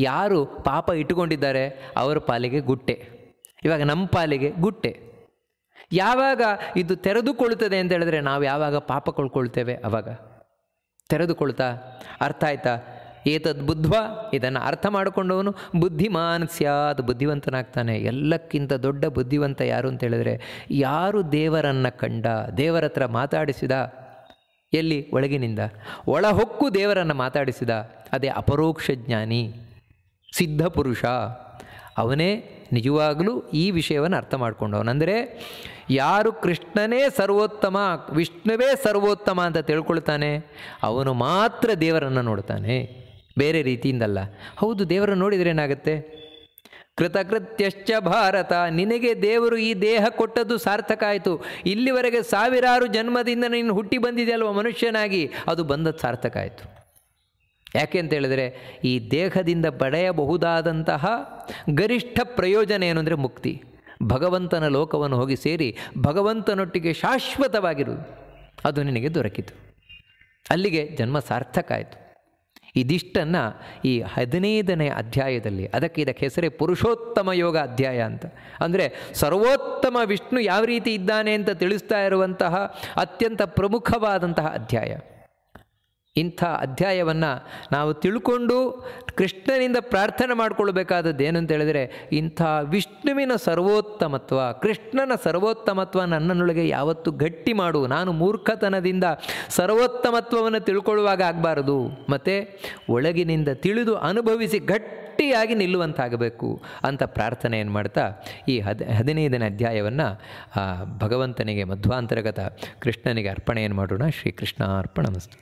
ಯಾರು ಪಾಪ ಇಟ್ಟುಕೊಂಡಿದ್ದಾರೆ ಅವರ ಪಾಲಿಗೆ ಗುಟ್ಟೆ, ಇವಾಗ ನಮ್ಮ ಪಾಲಿಗೆ ಗುಟ್ಟೆ. ಯಾವಾಗ ಇದು ತೆರೆದುಕೊಳ್ಳುತ್ತದೆ ಅಂತ ಹೇಳಿದ್ರೆ ನಾವು ಯಾವಾಗ ಪಾಪ ಕೊಳ್ಕೊಳ್ತೇವೆ ಅವಾಗ ತೆರೆದುಕೊಳ್ತಾ. ಅರ್ಥ ಆಯ್ತಾ? ಏತದ್ ಬುದ್ಧ್ವಾ, ಇದನ್ನು ಅರ್ಥ ಮಾಡಿಕೊಂಡವನು ಬುದ್ಧಿಮಾನ್ ಸ್ಯಾತ್, ಬುದ್ಧಿವಂತನಾಗ್ತಾನೆ. ಎಲ್ಲಕ್ಕಿಂತ ದೊಡ್ಡ ಬುದ್ಧಿವಂತ ಯಾರು ಅಂತ ಹೇಳಿದ್ರೆ ಯಾರು ದೇವರನ್ನು ಕಂಡ, ದೇವರ ಹತ್ರ ಮಾತಾಡಿಸಿದ, ಎಲ್ಲಿ ಒಳಗಿನಿಂದ ಒಳಹೊಕ್ಕು ದೇವರನ್ನು ಮಾತಾಡಿಸಿದ, ಅದೇ ಅಪರೋಕ್ಷ ಜ್ಞಾನಿ, ಸಿದ್ಧ ಪುರುಷ. ಅವನೇ ನಿಜವಾಗಲೂ ಈ ವಿಷಯವನ್ನು ಅರ್ಥ ಮಾಡ್ಕೊಂಡವನು. ಅಂದರೆ ಯಾರು ಕೃಷ್ಣನೇ ಸರ್ವೋತ್ತಮ, ವಿಷ್ಣುವೇ ಸರ್ವೋತ್ತಮ ಅಂತ ತಿಳ್ಕೊಳ್ತಾನೆ ಅವನು ಮಾತ್ರ ದೇವರನ್ನು ನೋಡ್ತಾನೆ, ಬೇರೆ ರೀತಿಯಿಂದಲ್ಲ. ಹೌದು, ದೇವರನ್ನು ನೋಡಿದರೆ ಏನಾಗುತ್ತೆ? ಕೃತಕೃತ್ಯಶ್ಚ ಭಾರತ, ನಿನಗೆ ದೇವರು ಈ ದೇಹ ಕೊಟ್ಟದ್ದು ಸಾರ್ಥಕ ಆಯಿತು. ಇಲ್ಲಿವರೆಗೆ ಸಾವಿರಾರು ಜನ್ಮದಿಂದ ನೀನು ಹುಟ್ಟಿ ಬಂದಿದೆಯಲ್ವ ಮನುಷ್ಯನಾಗಿ, ಅದು ಬಂದದ್ದು ಸಾರ್ಥಕ ಆಯಿತು. ಯಾಕೆ ಅಂತ ಹೇಳಿದರೆ ಈ ದೇಹದಿಂದ ಪಡೆಯಬಹುದಾದಂತಹ ಗರಿಷ್ಠ ಪ್ರಯೋಜನ ಏನು ಅಂದರೆ ಮುಕ್ತಿ, ಭಗವಂತನ ಲೋಕವನ್ನು ಹೋಗಿ ಸೇರಿ ಭಗವಂತನೊಟ್ಟಿಗೆ ಶಾಶ್ವತವಾಗಿರುವುದು, ಅದು ನಿನಗೆ ದೊರಕಿತು. ಅಲ್ಲಿಗೆ ಜನ್ಮ ಸಾರ್ಥಕ ಆಯಿತು. ಇದಿಷ್ಟನ್ನು ಈ 15ನೇ ಅಧ್ಯಾಯದಲ್ಲಿ, ಇದಕ್ಕೆ ಹೆಸರೇ ಪುರುಷೋತ್ತಮ ಯೋಗ ಅಧ್ಯಾಯ ಅಂತ. ಅಂದರೆ ಸರ್ವೋತ್ತಮ ವಿಷ್ಣು ಯಾವ ರೀತಿ ಇದ್ದಾನೆ ಅಂತ ತಿಳಿಸ್ತಾ ಇರುವಂತಹ ಅತ್ಯಂತ ಪ್ರಮುಖವಾದಂತಹ ಅಧ್ಯಾಯ. ಇಂಥ ಅಧ್ಯಾಯವನ್ನು ನಾವು ತಿಳ್ಕೊಂಡು ಕೃಷ್ಣನಿಂದ ಪ್ರಾರ್ಥನೆ ಮಾಡಿಕೊಳ್ಬೇಕಾದದ್ದು ಏನು ಅಂತ ಹೇಳಿದರೆ, ಇಂಥ ವಿಷ್ಣುವಿನ ಸರ್ವೋತ್ತಮತ್ವ, ಕೃಷ್ಣನ ಸರ್ವೋತ್ತಮತ್ವ ನನ್ನನ್ನೊಳಗೆ ಯಾವತ್ತೂ ಗಟ್ಟಿ ಮಾಡು. ನಾನು ಮೂರ್ಖತನದಿಂದ ಸರ್ವೋತ್ತಮತ್ವವನ್ನು ತಿಳ್ಕೊಳ್ಳುವಾಗ ಆಗಬಾರದು, ಮತ್ತು ಒಳಗಿನಿಂದ ತಿಳಿದು ಅನುಭವಿಸಿ ಗಟ್ಟಿಯಾಗಿ ನಿಲ್ಲುವಂತಾಗಬೇಕು ಅಂತ ಪ್ರಾರ್ಥನೆಯನ್ನು ಮಾಡ್ತಾ ಈ 15ನೇ ಅಧ್ಯಾಯವನ್ನು ಭಗವಂತನಿಗೆ, ಮಧ್ವಾಂತರ್ಗತ ಕೃಷ್ಣನಿಗೆ ಅರ್ಪಣೆಯನ್ನು ಮಾಡೋಣ. ಶ್ರೀಕೃಷ್ಣ ಅರ್ಪಣಮಸ್ತು.